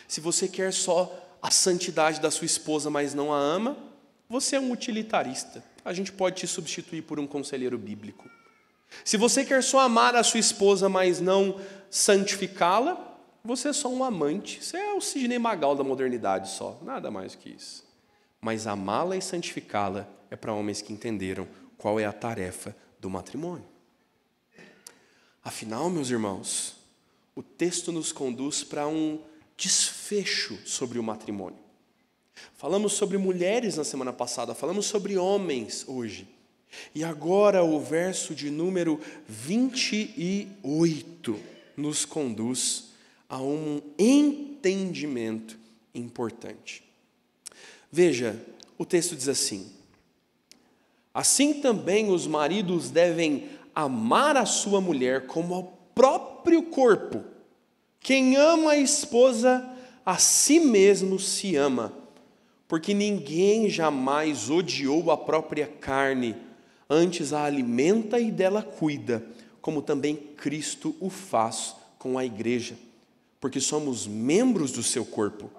Se você quer só a santidade da sua esposa, mas não a ama, você é um utilitarista. A gente pode te substituir por um conselheiro bíblico. Se você quer só amar a sua esposa, mas não santificá-la, você é só um amante. Você é o Sidney Magal da modernidade só, nada mais que isso. Mas amá-la e santificá-la é para homens que entenderam qual é a tarefa do matrimônio. Afinal, meus irmãos, o texto nos conduz para um desfecho sobre o matrimônio. Falamos sobre mulheres na semana passada, falamos sobre homens hoje. E agora o verso de número 28 nos conduz a um entendimento importante. Veja, o texto diz assim: assim também os maridos devem amar a sua mulher como ao próprio corpo. Quem ama a esposa, a si mesmo se ama, porque ninguém jamais odiou a própria carne, antes a alimenta e dela cuida, como também Cristo o faz com a igreja, porque somos membros do seu corpo.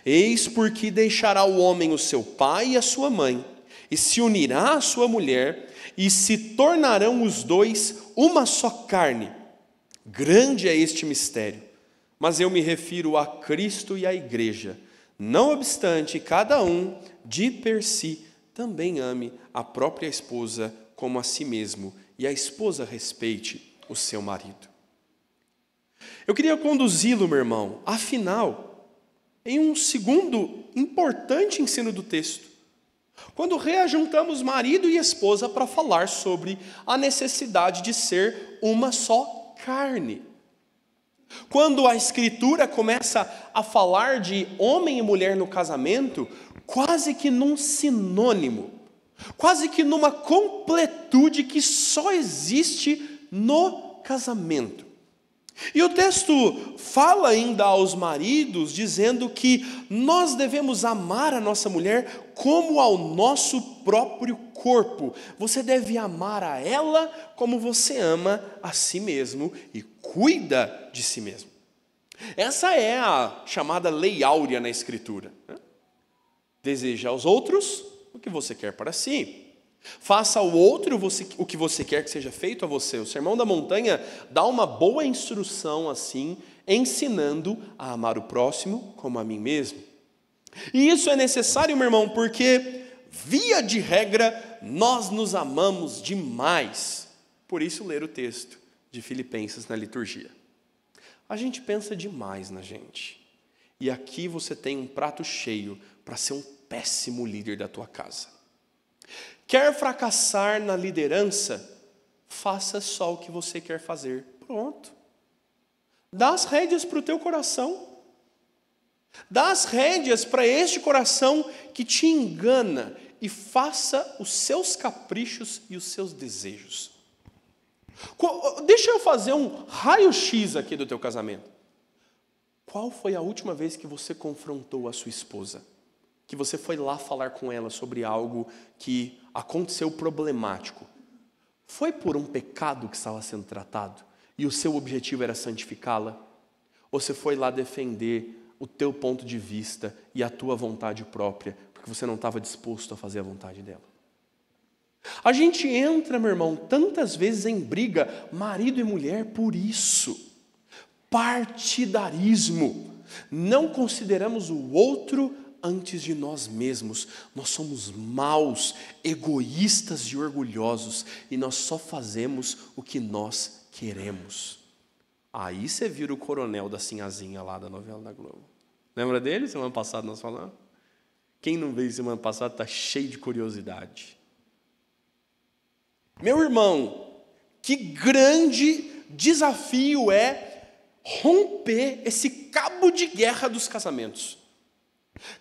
Eis porque deixará o homem o seu pai e a sua mãe, e se unirá à sua mulher, e se tornarão os dois uma só carne. Grande é este mistério, mas eu me refiro a Cristo e à igreja. Não obstante, cada um, de per si, também ame a própria esposa como a si mesmo, e a esposa respeite o seu marido. Eu queria conduzi-lo, meu irmão, afinal, em um segundo importante ensino do texto, quando reajuntamos marido e esposa para falar sobre a necessidade de ser uma só carne. Quando a Escritura começa a falar de homem e mulher no casamento, quase que num sinônimo, quase que numa completude que só existe no casamento. E o texto fala ainda aos maridos, dizendo que nós devemos amar a nossa mulher como ao nosso próprio corpo. Você deve amar a ela como você ama a si mesmo e cuida de si mesmo. Essa é a chamada lei áurea na Escritura. Deseja aos outros o que você quer para si. Faça ao outro o que você quer que seja feito a você. O Sermão da Montanha dá uma boa instrução assim, ensinando a amar o próximo como a mim mesmo. E isso é necessário, meu irmão, porque, via de regra, nós nos amamos demais. Por isso, ler o texto de Filipenses na liturgia. A gente pensa demais na gente. E aqui você tem um prato cheio para ser um péssimo líder da tua casa. Quer fracassar na liderança? Faça só o que você quer fazer. Pronto. Dá as rédeas para o teu coração. Dá as rédeas para este coração que te engana e faça os seus caprichos e os seus desejos. Deixa eu fazer um raio-x aqui do teu casamento. Qual foi a última vez que você confrontou a sua esposa? Que você foi lá falar com ela sobre algo que aconteceu problemático? Foi por um pecado que estava sendo tratado e o seu objetivo era santificá-la? Ou você foi lá defender o teu ponto de vista e a tua vontade própria, porque você não estava disposto a fazer a vontade dela. A gente entra, meu irmão, tantas vezes em briga, marido e mulher, por isso. Partidarismo. Não consideramos o outro antes de nós mesmos. Nós somos maus, egoístas e orgulhosos, e nós só fazemos o que nós queremos. Aí você vira o coronel da Sinhazinha lá da novela da Globo. Lembra dele? Semana passada nós falamos. Quem não veio semana passada está cheio de curiosidade. Meu irmão, que grande desafio é romper esse cabo de guerra dos casamentos.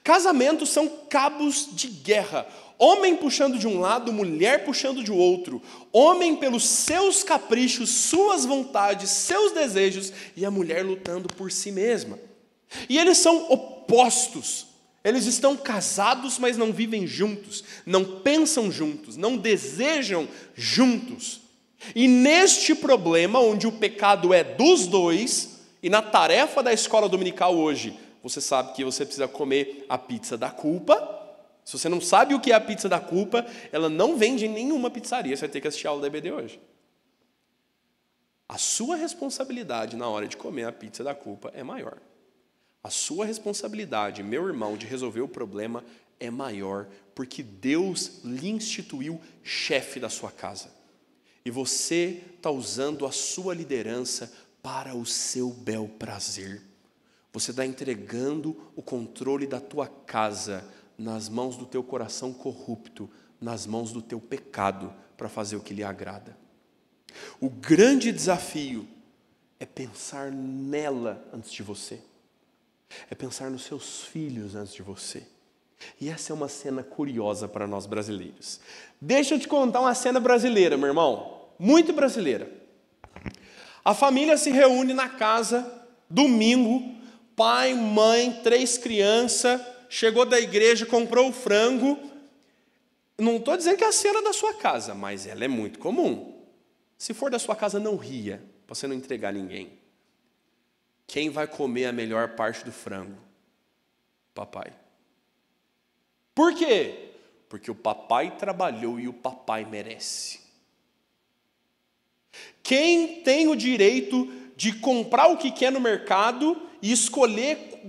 Casamentos são cabos de guerra. Homem puxando de um lado, mulher puxando de outro. Homem pelos seus caprichos, suas vontades, seus desejos, e a mulher lutando por si mesma. E eles são opostos. Eles estão casados, mas não vivem juntos, não pensam juntos, não desejam juntos. E neste problema, onde o pecado é dos dois, e na tarefa da escola dominical hoje, você sabe que você precisa comer a pizza da culpa. Se você não sabe o que é a pizza da culpa, ela não vende em nenhuma pizzaria, você vai ter que assistir a aula da EBD hoje. A sua responsabilidade na hora de comer a pizza da culpa é maior. A sua responsabilidade, meu irmão, de resolver o problema é maior, porque Deus lhe instituiu chefe da sua casa. E você está usando a sua liderança para o seu bel prazer. Você está entregando o controle da tua casa nas mãos do teu coração corrupto, nas mãos do teu pecado, para fazer o que lhe agrada. O grande desafio é pensar nela antes de você. É pensar nos seus filhos antes de você. E essa é uma cena curiosa para nós brasileiros. Deixa eu te contar uma cena brasileira, meu irmão. Muito brasileira. A família se reúne na casa, domingo, pai, mãe, 3 crianças, chegou da igreja, comprou o frango. Não estou dizendo que é a cena da sua casa, mas ela é muito comum. Se for da sua casa, não ria, para você não entregar ninguém. Quem vai comer a melhor parte do frango? Papai. Por quê? Porque o papai trabalhou e o papai merece. Quem tem o direito de comprar o que quer no mercado e escolher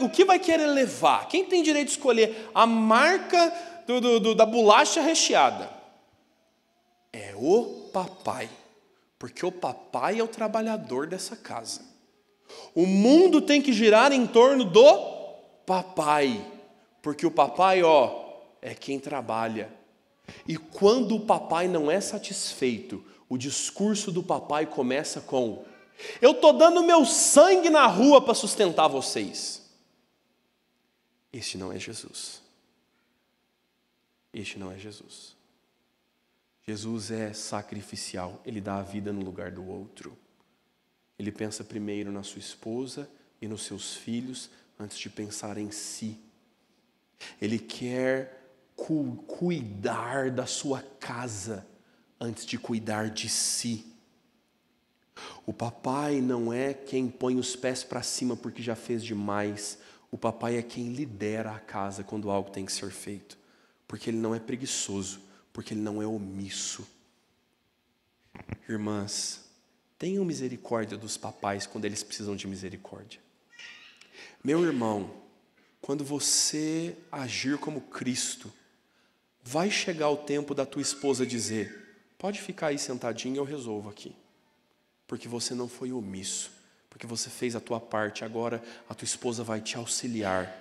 o que vai querer levar? Quem tem direito de escolher a marca da bolacha recheada? É o papai. Porque o papai é o trabalhador dessa casa. O mundo tem que girar em torno do papai, porque o papai, é quem trabalha. E quando o papai não é satisfeito, o discurso do papai começa com: eu estou dando meu sangue na rua para sustentar vocês. Este não é Jesus. Este não é Jesus. Jesus é sacrificial, ele dá a vida no lugar do outro. Ele pensa primeiro na sua esposa e nos seus filhos, antes de pensar em si. Ele quer cuidar da sua casa, antes de cuidar de si. O papai não é quem põe os pés para cima porque já fez demais. O papai é quem lidera a casa quando algo tem que ser feito. Porque ele não é preguiçoso, porque ele não é omisso. Irmãs, tenham misericórdia dos papais quando eles precisam de misericórdia. Meu irmão, quando você agir como Cristo, vai chegar o tempo da tua esposa dizer: pode ficar aí sentadinho, eu resolvo aqui. Porque você não foi omisso, porque você fez a tua parte, agora a tua esposa vai te auxiliar.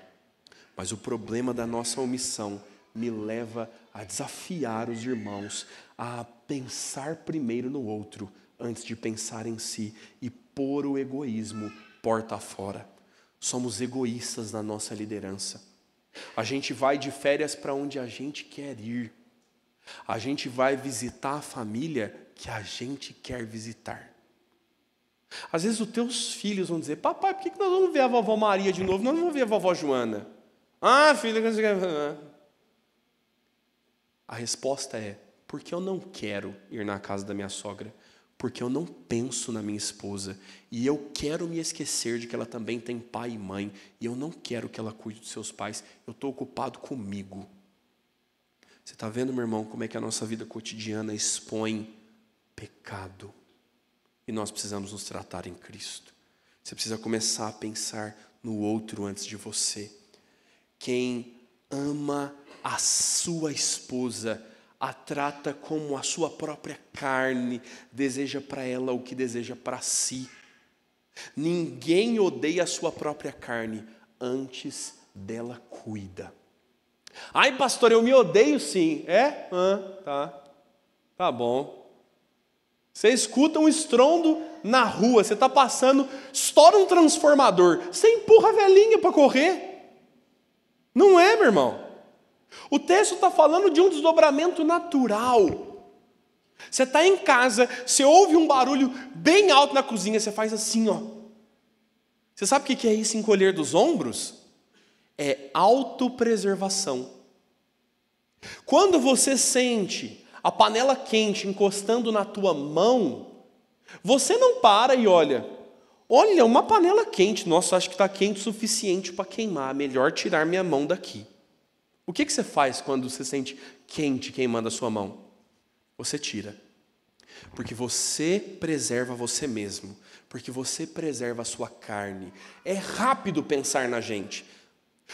Mas o problema da nossa omissão me leva a desafiar os irmãos a pensar primeiro no outro, antes de pensar em si e pôr o egoísmo porta fora. Somos egoístas na nossa liderança. A gente vai de férias para onde a gente quer ir. A gente vai visitar a família que a gente quer visitar. Às vezes os teus filhos vão dizer: papai, por que nós vamos ver a vovó Maria de novo? Nós não vamos ver a vovó Joana. Ah, filha, a resposta é: porque eu não quero ir na casa da minha sogra. porque eu não penso na minha esposa, e eu quero me esquecer de que ela também tem pai e mãe, e eu não quero que ela cuide dos seus pais, eu estou ocupado comigo. Você está vendo, meu irmão, como é que a nossa vida cotidiana expõe pecado? E nós precisamos nos tratar em Cristo. Você precisa começar a pensar no outro antes de você. Quem ama a sua esposa, a trata como a sua própria carne, deseja para ela o que deseja para si. Ninguém odeia a sua própria carne, antes dela cuida. Ai, pastor, eu me odeio sim. É? Tá bom. Você escuta um estrondo na rua, você está passando, estoura um transformador, você empurra a velhinha para correr. Não é, meu irmão? O texto está falando de um desdobramento natural. Você está em casa, você ouve um barulho bem alto na cozinha, você faz assim, ó. Você sabe o que é isso, encolher dos ombros? É autopreservação. Quando você sente a panela quente encostando na tua mão, você não para e olha, uma panela quente, nossa, acho que está quente o suficiente para queimar, melhor tirar minha mão daqui. O que você faz quando você sente quente queimando a sua mão? Você tira. Porque você preserva você mesmo. Porque você preserva a sua carne. É rápido pensar na gente.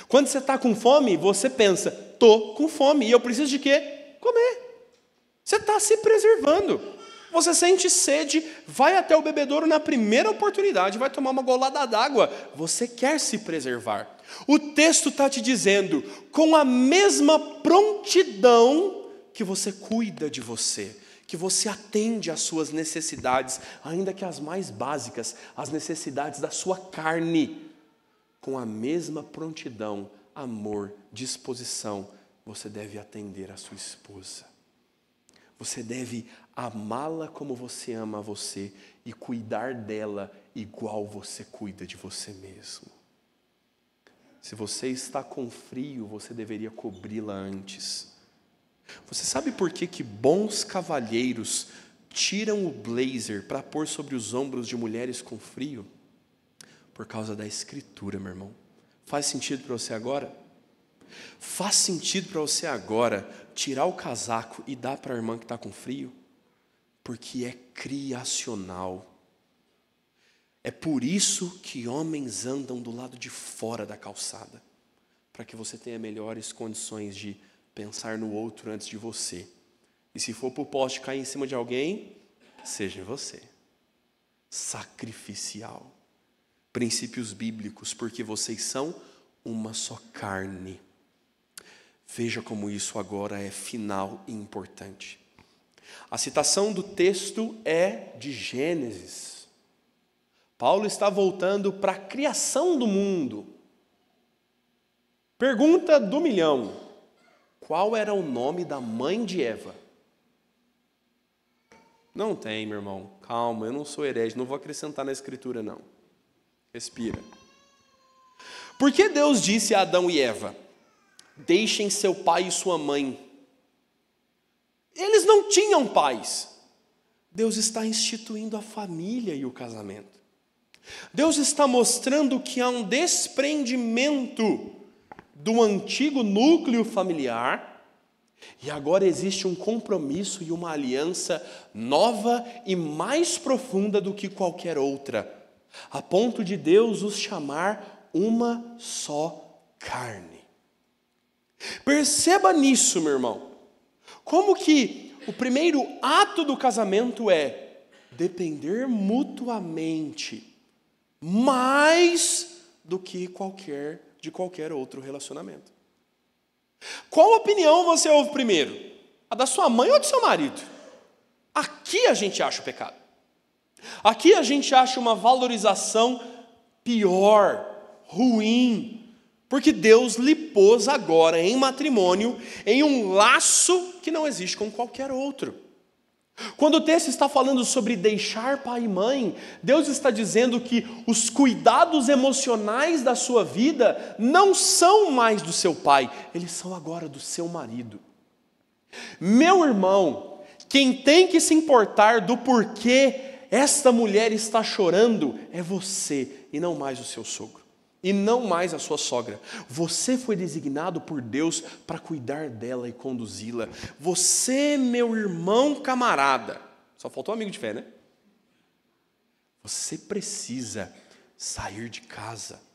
Quando você está com fome, você pensa, estou com fome e eu preciso de quê? Comer. Você está se preservando. Você sente sede, vai até o bebedouro na primeira oportunidade, vai tomar uma golada d'água. Você quer se preservar. O texto está te dizendo, com a mesma prontidão que você cuida de você, que você atende às suas necessidades, ainda que as mais básicas, as necessidades da sua carne, com a mesma prontidão, amor, disposição, você deve atender a sua esposa. Você deve amá-la como você ama a você e cuidar dela igual você cuida de você mesmo. Se você está com frio, você deveria cobri-la antes. Você sabe por que bons cavalheiros tiram o blazer para pôr sobre os ombros de mulheres com frio? Por causa da Escritura, meu irmão. Faz sentido para você agora? Faz sentido para você agora tirar o casaco e dar para a irmã que está com frio? Porque é criacional. É por isso que homens andam do lado de fora da calçada, para que você tenha melhores condições de pensar no outro antes de você. E se for para o poste cair em cima de alguém, seja você. Sacrificial. Princípios bíblicos, porque vocês são uma só carne. Veja como isso agora é final e importante. A citação do texto é de Gênesis. Paulo está voltando para a criação do mundo. Pergunta do milhão: qual era o nome da mãe de Eva? Não tem, meu irmão. Calma, eu não sou herege, não vou acrescentar na escritura, não. Respira. Por que Deus disse a Adão e Eva: deixem seu pai e sua mãe? Eles não tinham pais. Deus está instituindo a família e o casamento. Deus está mostrando que há um desprendimento do antigo núcleo familiar e agora existe um compromisso e uma aliança nova e mais profunda do que qualquer outra, a ponto de Deus os chamar uma só carne. Perceba nisso, meu irmão, como que o primeiro ato do casamento é depender mutuamente mais do que de qualquer outro relacionamento. Qual opinião você ouve primeiro? A da sua mãe ou do seu marido? Aqui a gente acha o pecado. Aqui a gente acha uma valorização pior, ruim, porque Deus lhe pôs agora em matrimônio, em um laço que não existe com qualquer outro. Quando o texto está falando sobre deixar pai e mãe, Deus está dizendo que os cuidados emocionais da sua vida não são mais do seu pai, eles são agora do seu marido. Meu irmão, Quem tem que se importar do porquê esta mulher está chorando é você, e não mais o seu sogro, e não mais a sua sogra. Você foi designado por Deus para cuidar dela e conduzi-la. Você, meu irmão camarada, só faltou um amigo de fé, né? Você precisa sair de casa.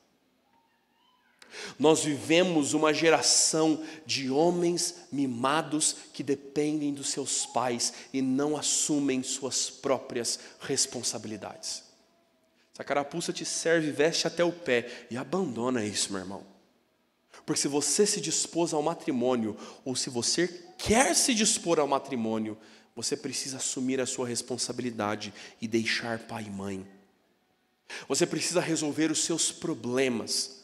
Nós vivemos uma geração de homens mimados que dependem dos seus pais e não assumem suas próprias responsabilidades. Se a carapuça te serve, veste até o pé e abandona isso, meu irmão. Porque se você se dispôs ao matrimônio, ou se você quer se dispor ao matrimônio, você precisa assumir a sua responsabilidade e deixar pai e mãe. Você precisa resolver os seus problemas.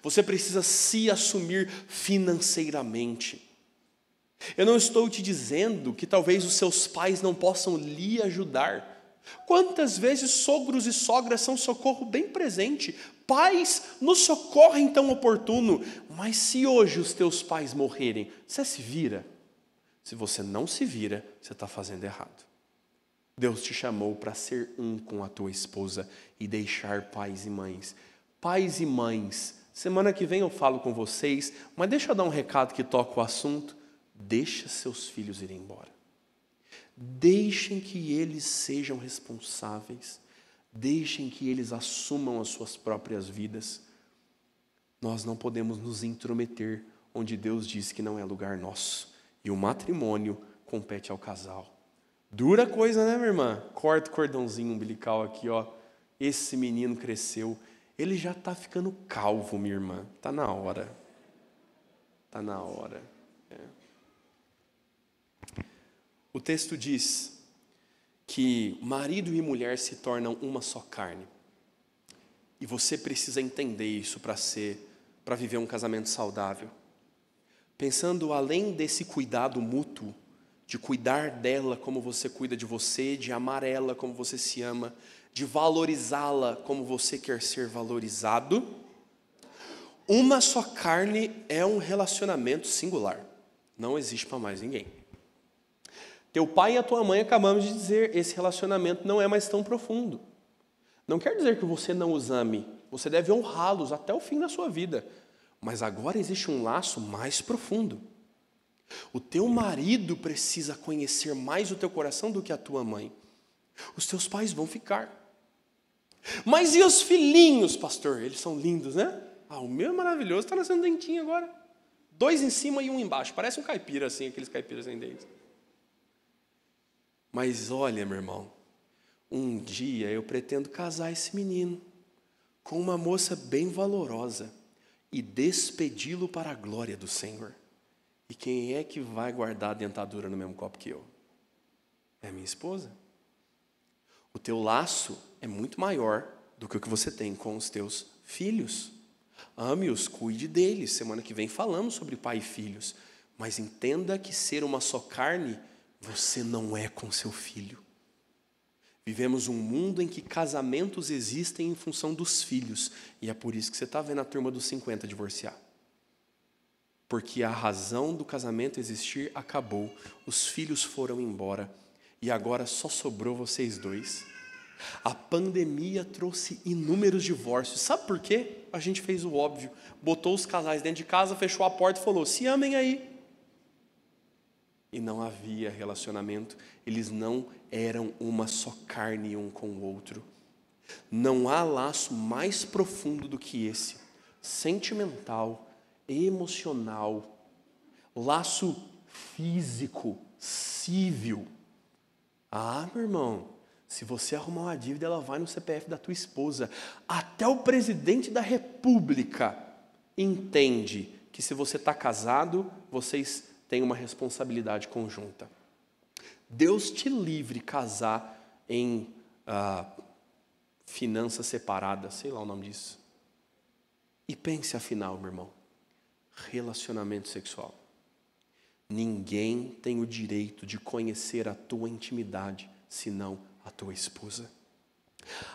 Você precisa se assumir financeiramente. Eu não estou te dizendo que talvez os seus pais não possam lhe ajudar. Quantas vezes sogros e sogras são socorro bem presente? Pais nos socorrem tão oportuno. Mas se hoje os teus pais morrerem, você se vira? Se você não se vira, você está fazendo errado. Deus te chamou para ser um com a tua esposa e deixar pais e mães. Pais e mães, semana que vem eu falo com vocês, mas deixa eu dar um recado que toca o assunto. Deixa seus filhos irem embora. Deixem que eles sejam responsáveis. Deixem que eles assumam as suas próprias vidas. Nós não podemos nos intrometer onde Deus diz que não é lugar nosso. E o matrimônio compete ao casal. Dura coisa, né, minha irmã? Corta o cordãozinho umbilical aqui, ó. Esse menino cresceu. Ele já está ficando calvo, minha irmã. Está na hora. Está na hora. O texto diz que marido e mulher se tornam uma só carne. E você precisa entender isso para viver um casamento saudável. Pensando além desse cuidado mútuo, de cuidar dela como você cuida de você, de amar ela como você se ama, de valorizá-la como você quer ser valorizado, uma só carne é um relacionamento singular. Não existe para mais ninguém. Teu pai e a tua mãe acabamos de dizer, esse relacionamento não é mais tão profundo. Não quer dizer que você não os ame, você deve honrá-los até o fim da sua vida. Mas agora existe um laço mais profundo. O teu marido precisa conhecer mais o teu coração do que a tua mãe. Os teus pais vão ficar. Mas e os filhinhos, pastor? Eles são lindos, né? O meu é maravilhoso, está nascendo dentinho agora. 2 em cima e 1 embaixo. Parece um caipira assim, aqueles caipiras sem dentes. Mas olha, meu irmão, um dia eu pretendo casar esse menino com uma moça bem valorosa e despedi-lo para a glória do Senhor. E quem é que vai guardar a dentadura no mesmo copo que eu? É a minha esposa. O teu laço é muito maior do que o que você tem com os teus filhos. Ame-os, cuide deles. Semana que vem falamos sobre pai e filhos. Mas entenda que ser uma só carne, você não é com seu filho. Vivemos um mundo em que casamentos existem em função dos filhos. E é por isso que você está vendo a turma dos 50 divorciar. Porque a razão do casamento existir acabou. Os filhos foram embora. E agora só sobrou vocês dois. A pandemia trouxe inúmeros divórcios. Sabe por quê? A gente fez o óbvio. Botou os casais dentro de casa, fechou a porta e falou, se amem aí. E não havia relacionamento. Eles não eram uma só carne um com o outro. Não há laço mais profundo do que esse. Sentimental, emocional, laço físico, civil. Meu irmão, se você arrumar uma dívida, ela vai no CPF da tua esposa. Até o presidente da República entende que se você está casado, vocês têm uma responsabilidade conjunta. Deus te livre casar em finanças separadas, sei lá o nome disso. E pense afinal, meu irmão, relacionamento sexual. Ninguém tem o direito de conhecer a tua intimidade, senão a tua esposa.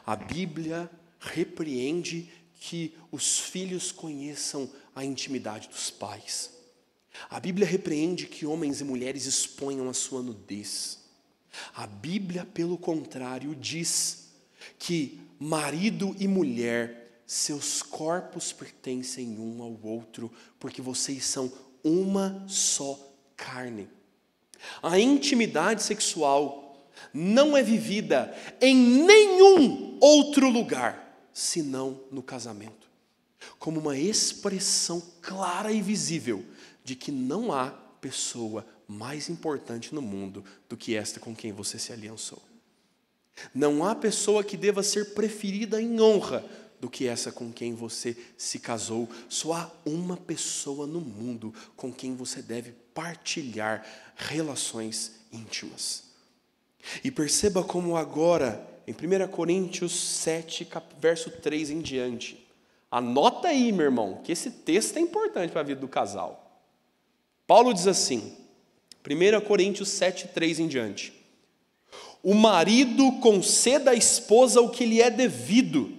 A Bíblia repreende que os filhos conheçam a intimidade dos pais. A Bíblia repreende que homens e mulheres exponham a sua nudez. A Bíblia, pelo contrário, diz que marido e mulher, seus corpos pertencem um ao outro, porque vocês são uma só carne. A intimidade sexual não é vivida em nenhum outro lugar, senão no casamento, como uma expressão clara e visível de que não há pessoa mais importante no mundo do que esta com quem você se aliançou. Não há pessoa que deva ser preferida em honra do que essa com quem você se casou. Só há uma pessoa no mundo com quem você deve partilhar relações íntimas. E perceba como agora, em 1 Coríntios 7, verso 3 em diante, anota aí, meu irmão, que esse texto é importante para a vida do casal. Paulo diz assim, 1 Coríntios 7, 3 em diante: o marido conceda à esposa o que lhe é devido,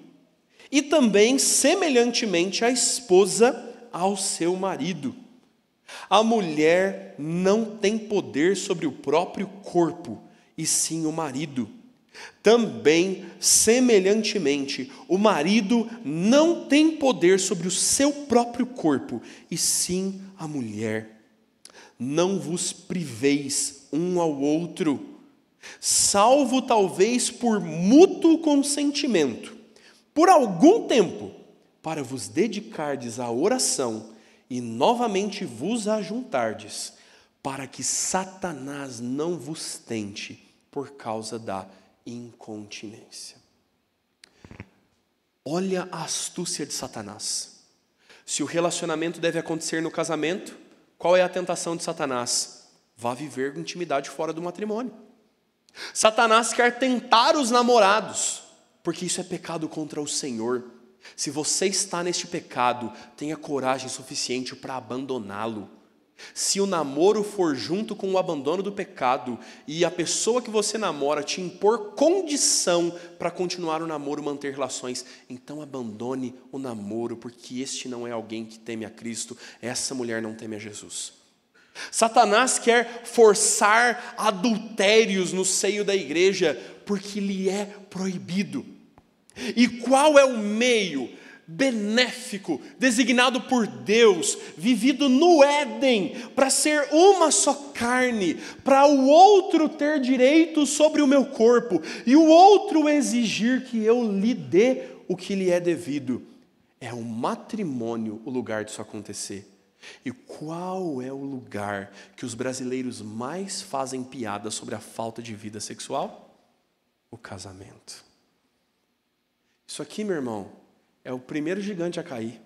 e também, semelhantemente, a esposa ao seu marido. A mulher não tem poder sobre o próprio corpo, e sim o marido. Também, semelhantemente, o marido não tem poder sobre o seu próprio corpo, e sim a mulher. Não vos priveis um ao outro, salvo talvez por mútuo consentimento, por algum tempo, para vos dedicardes à oração e novamente vos ajuntardes, para que Satanás não vos tente por causa da incontinência. Olha a astúcia de Satanás. Se o relacionamento deve acontecer no casamento, qual é a tentação de Satanás? Vá viver intimidade fora do matrimônio. Satanás quer tentar os namorados, porque isso é pecado contra o Senhor. Se você está neste pecado, tenha coragem suficiente para abandoná-lo. Se o namoro for junto com o abandono do pecado e a pessoa que você namora te impor condição para continuar o namoro, manter relações, então abandone o namoro, porque este não é alguém que teme a Cristo, essa mulher não teme a Jesus. Satanás quer forçar adultérios no seio da igreja, porque lhe é proibido. E qual é o meio benéfico, designado por Deus, vivido no Éden, para ser uma só carne, para o outro ter direito sobre o meu corpo, e o outro exigir que eu lhe dê o que lhe é devido? É o matrimônio o lugar disso acontecer. E qual é o lugar que os brasileiros mais fazem piada sobre a falta de vida sexual? O casamento. Isso aqui, meu irmão, é o primeiro gigante a cair.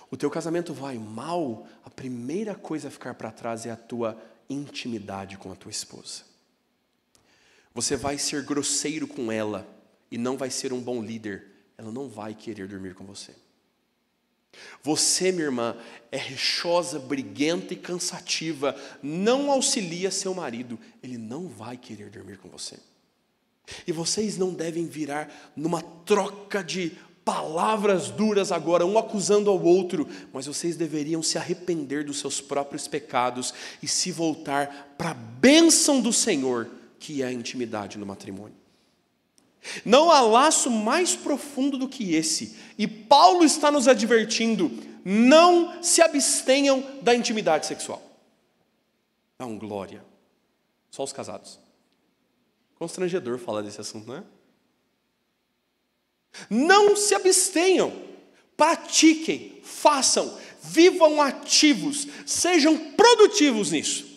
O teu casamento vai mal, a primeira coisa a ficar para trás é a tua intimidade com a tua esposa. Você vai ser grosseiro com ela e não vai ser um bom líder. Ela não vai querer dormir com você. Você, minha irmã, é rixosa, briguenta e cansativa, não auxilia seu marido, ele não vai querer dormir com você. E vocês não devem virar numa troca de palavras duras agora, um acusando ao outro, mas vocês deveriam se arrepender dos seus próprios pecados e se voltar para a bênção do Senhor, que é a intimidade no matrimônio. Não há laço mais profundo do que esse, e Paulo está nos advertindo: não se abstenham da intimidade sexual. Não, glória. Só os casados. Constrangedor falar desse assunto, não é? Não se abstenham, pratiquem, façam, vivam ativos, sejam produtivos nisso.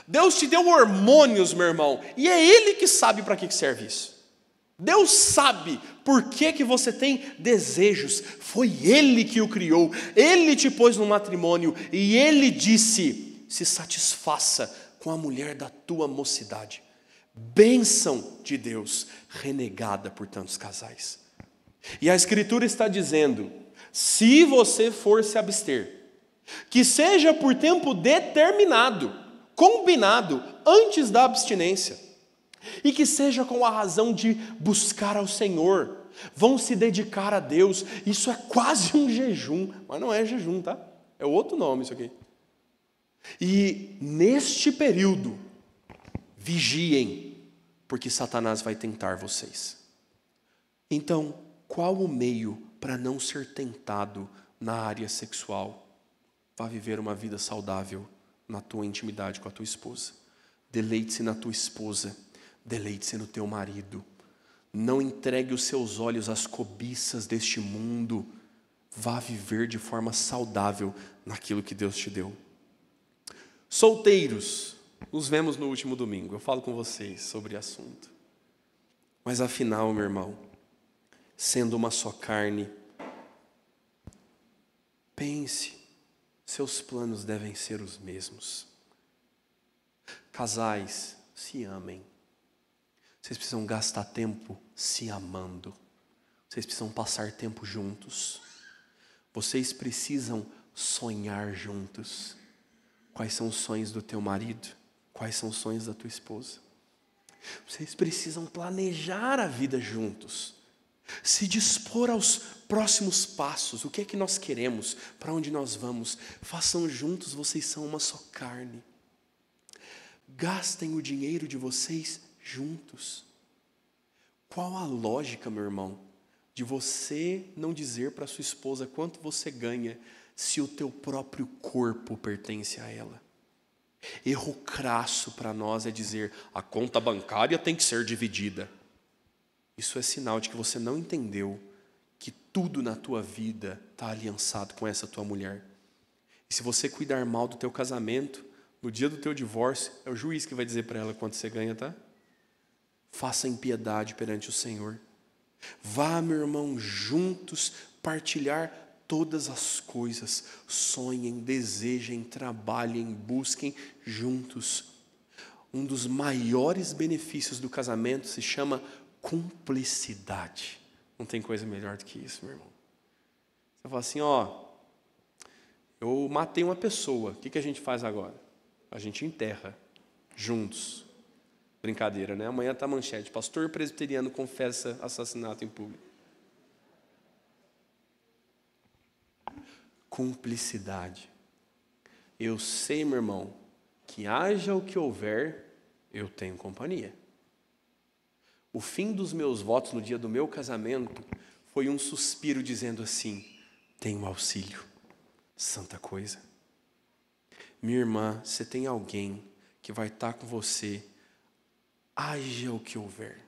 Deus te deu hormônios, meu irmão, e é Ele que sabe para que serve isso. Deus sabe por que você tem desejos, foi Ele que o criou, Ele te pôs no matrimônio e Ele disse: se satisfaça com a mulher da tua mocidade. Bênção de Deus, renegada por tantos casais. E a Escritura está dizendo: se você for se abster, que seja por tempo determinado, combinado antes da abstinência, e que seja com a razão de buscar ao Senhor, vão se dedicar a Deus. Isso é quase um jejum, mas não é jejum, tá? É outro nome isso aqui. E neste período, vigiem, porque Satanás vai tentar vocês. Então, qual o meio para não ser tentado na área sexual? Vá viver uma vida saudável na tua intimidade com a tua esposa. Deleite-se na tua esposa, deleite-se no teu marido. Não entregue os seus olhos às cobiças deste mundo. Vá viver de forma saudável naquilo que Deus te deu. Solteiros, nos vemos no último domingo. Eu falo com vocês sobre o assunto. Mas afinal, meu irmão, sendo uma só carne, pense, seus planos devem ser os mesmos. Casais, se amem. Vocês precisam gastar tempo se amando. Vocês precisam passar tempo juntos. Vocês precisam sonhar juntos. Quais são os sonhos do teu marido? Quais são os sonhos da tua esposa? Vocês precisam planejar a vida juntos. Se dispor aos próximos passos. O que é que nós queremos? Para onde nós vamos? Façam juntos, vocês são uma só carne. Gastem o dinheiro de vocês juntos. Qual a lógica, meu irmão, de você não dizer para sua esposa quanto você ganha se o teu próprio corpo pertence a ela? Erro crasso para nós é dizer, a conta bancária tem que ser dividida. Isso é sinal de que você não entendeu que tudo na tua vida está aliançado com essa tua mulher. E se você cuidar mal do teu casamento, no dia do teu divórcio, é o juiz que vai dizer para ela quanto você ganha, tá? Faça impiedade perante o Senhor. Vá, meu irmão, juntos partilhar todas as coisas. Sonhem, desejem, trabalhem, busquem juntos. Um dos maiores benefícios do casamento se chama cumplicidade. Não tem coisa melhor do que isso, meu irmão. Você fala assim, eu matei uma pessoa, o que a gente faz agora? A gente enterra, juntos. Brincadeira, né? Amanhã está a manchete. Pastor presbiteriano confessa assassinato em público. Cumplicidade. Eu sei, meu irmão, que haja o que houver, eu tenho companhia. O fim dos meus votos no dia do meu casamento foi um suspiro dizendo assim, tenho auxílio. Santa coisa. Minha irmã, você tem alguém que vai estar com você, haja o que houver.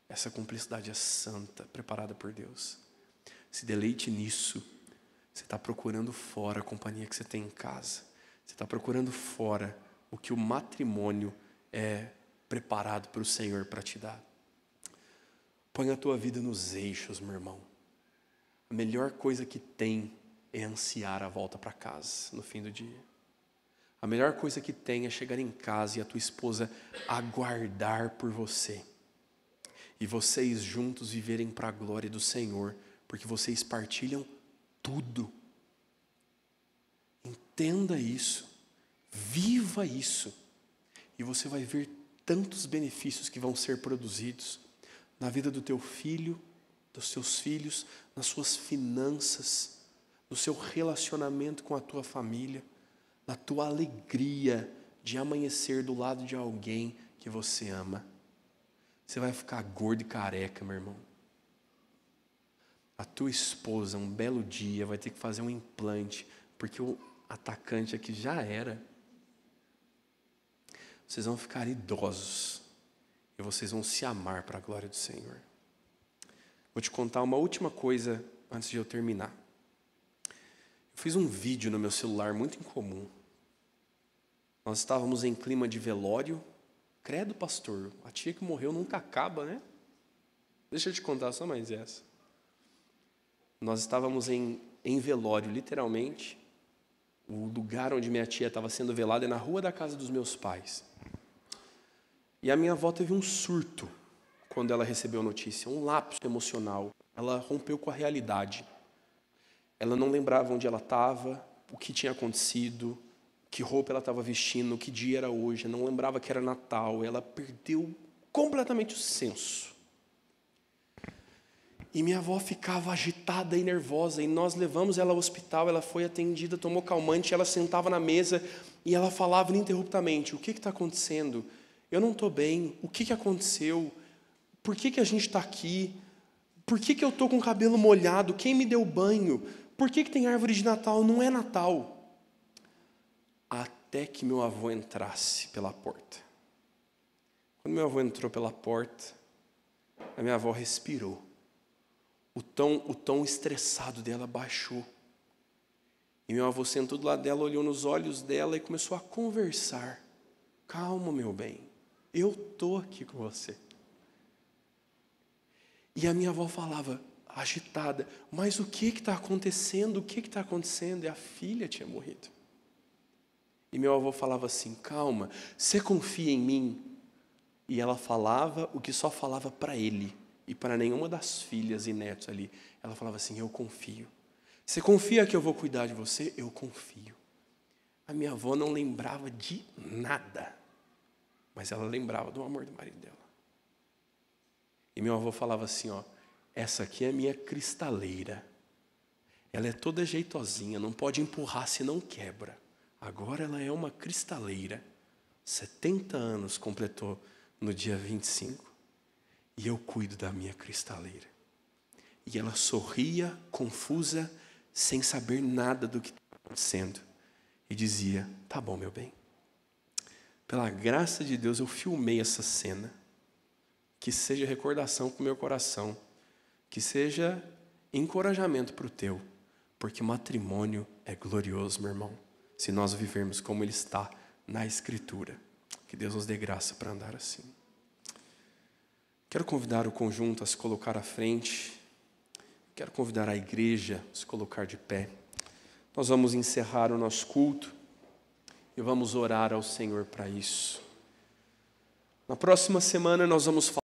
Essa cumplicidade é santa, preparada por Deus. Se deleite nisso. Você está procurando fora a companhia que você tem em casa. Você está procurando fora o que o matrimônio é preparado para o Senhor para te dar. Põe a tua vida nos eixos, meu irmão. A melhor coisa que tem é ansiar a volta para casa no fim do dia. A melhor coisa que tem é chegar em casa e a tua esposa aguardar por você. E vocês juntos viverem para a glória do Senhor, porque vocês partilham tudo. Entenda isso. Viva isso. E você vai ver tantos benefícios que vão ser produzidos na vida do teu filho, dos teus filhos, nas suas finanças, no seu relacionamento com a tua família, na tua alegria de amanhecer do lado de alguém que você ama. Você vai ficar gordo e careca, meu irmão. A tua esposa, um belo dia, vai ter que fazer um implante, porque o atacante aqui já era. Vocês vão ficar idosos e vocês vão se amar para a glória do Senhor. Vou te contar uma última coisa antes de eu terminar. Eu fiz um vídeo no meu celular muito incomum. Nós estávamos em clima de velório. Credo, pastor, a tia que morreu nunca acaba, né? Deixa eu te contar só mais essa. Nós estávamos em velório, literalmente. O lugar onde minha tia estava sendo velada é na rua da casa dos meus pais. E a minha avó teve um surto quando ela recebeu a notícia, um lapso emocional. Ela rompeu com a realidade. Ela não lembrava onde ela estava, o que tinha acontecido, que roupa ela estava vestindo, que dia era hoje, não lembrava que era Natal, ela perdeu completamente o senso. E minha avó ficava agitada e nervosa, e nós levamos ela ao hospital, ela foi atendida, tomou calmante, ela sentava na mesa e ela falava ininterruptamente, o que está acontecendo? eu não estou bem, o que aconteceu? Por que a gente está aqui? Por que eu estou com o cabelo molhado? Quem me deu banho? Por que tem árvore de Natal? Não é Natal. Até que meu avô entrasse pela porta. Quando meu avô entrou pela porta, a minha avó respirou. O tom estressado dela baixou. E meu avô sentou do lado dela, olhou nos olhos dela e começou a conversar. Calma, meu bem, eu estou aqui com você. E a minha avó falava, agitada, mas o que está acontecendo? O que está acontecendo? E a filha tinha morrido. E meu avô falava assim, calma, você confia em mim? E ela falava o que só falava para ele e para nenhuma das filhas e netos ali. Ela falava assim, eu confio. Você confia que eu vou cuidar de você? Eu confio. A minha avó não lembrava de nada, mas ela lembrava do amor do marido dela. E meu avô falava assim, essa aqui é a minha cristaleira. Ela é toda jeitosinha, não pode empurrar senão quebra. Agora ela é uma cristaleira. 70 anos completou no dia 25. E eu cuido da minha cristaleira. E ela sorria, confusa, sem saber nada do que estava acontecendo. E dizia, tá bom, meu bem. Pela graça de Deus, eu filmei essa cena. Que seja recordação para o meu coração. Que seja encorajamento para o teu. Porque matrimônio é glorioso, meu irmão. Se nós vivermos como ele está na Escritura. Que Deus nos dê graça para andar assim. Quero convidar o conjunto a se colocar à frente. Quero convidar a igreja a se colocar de pé. Nós vamos encerrar o nosso culto e vamos orar ao Senhor para isso. Na próxima semana nós vamos falar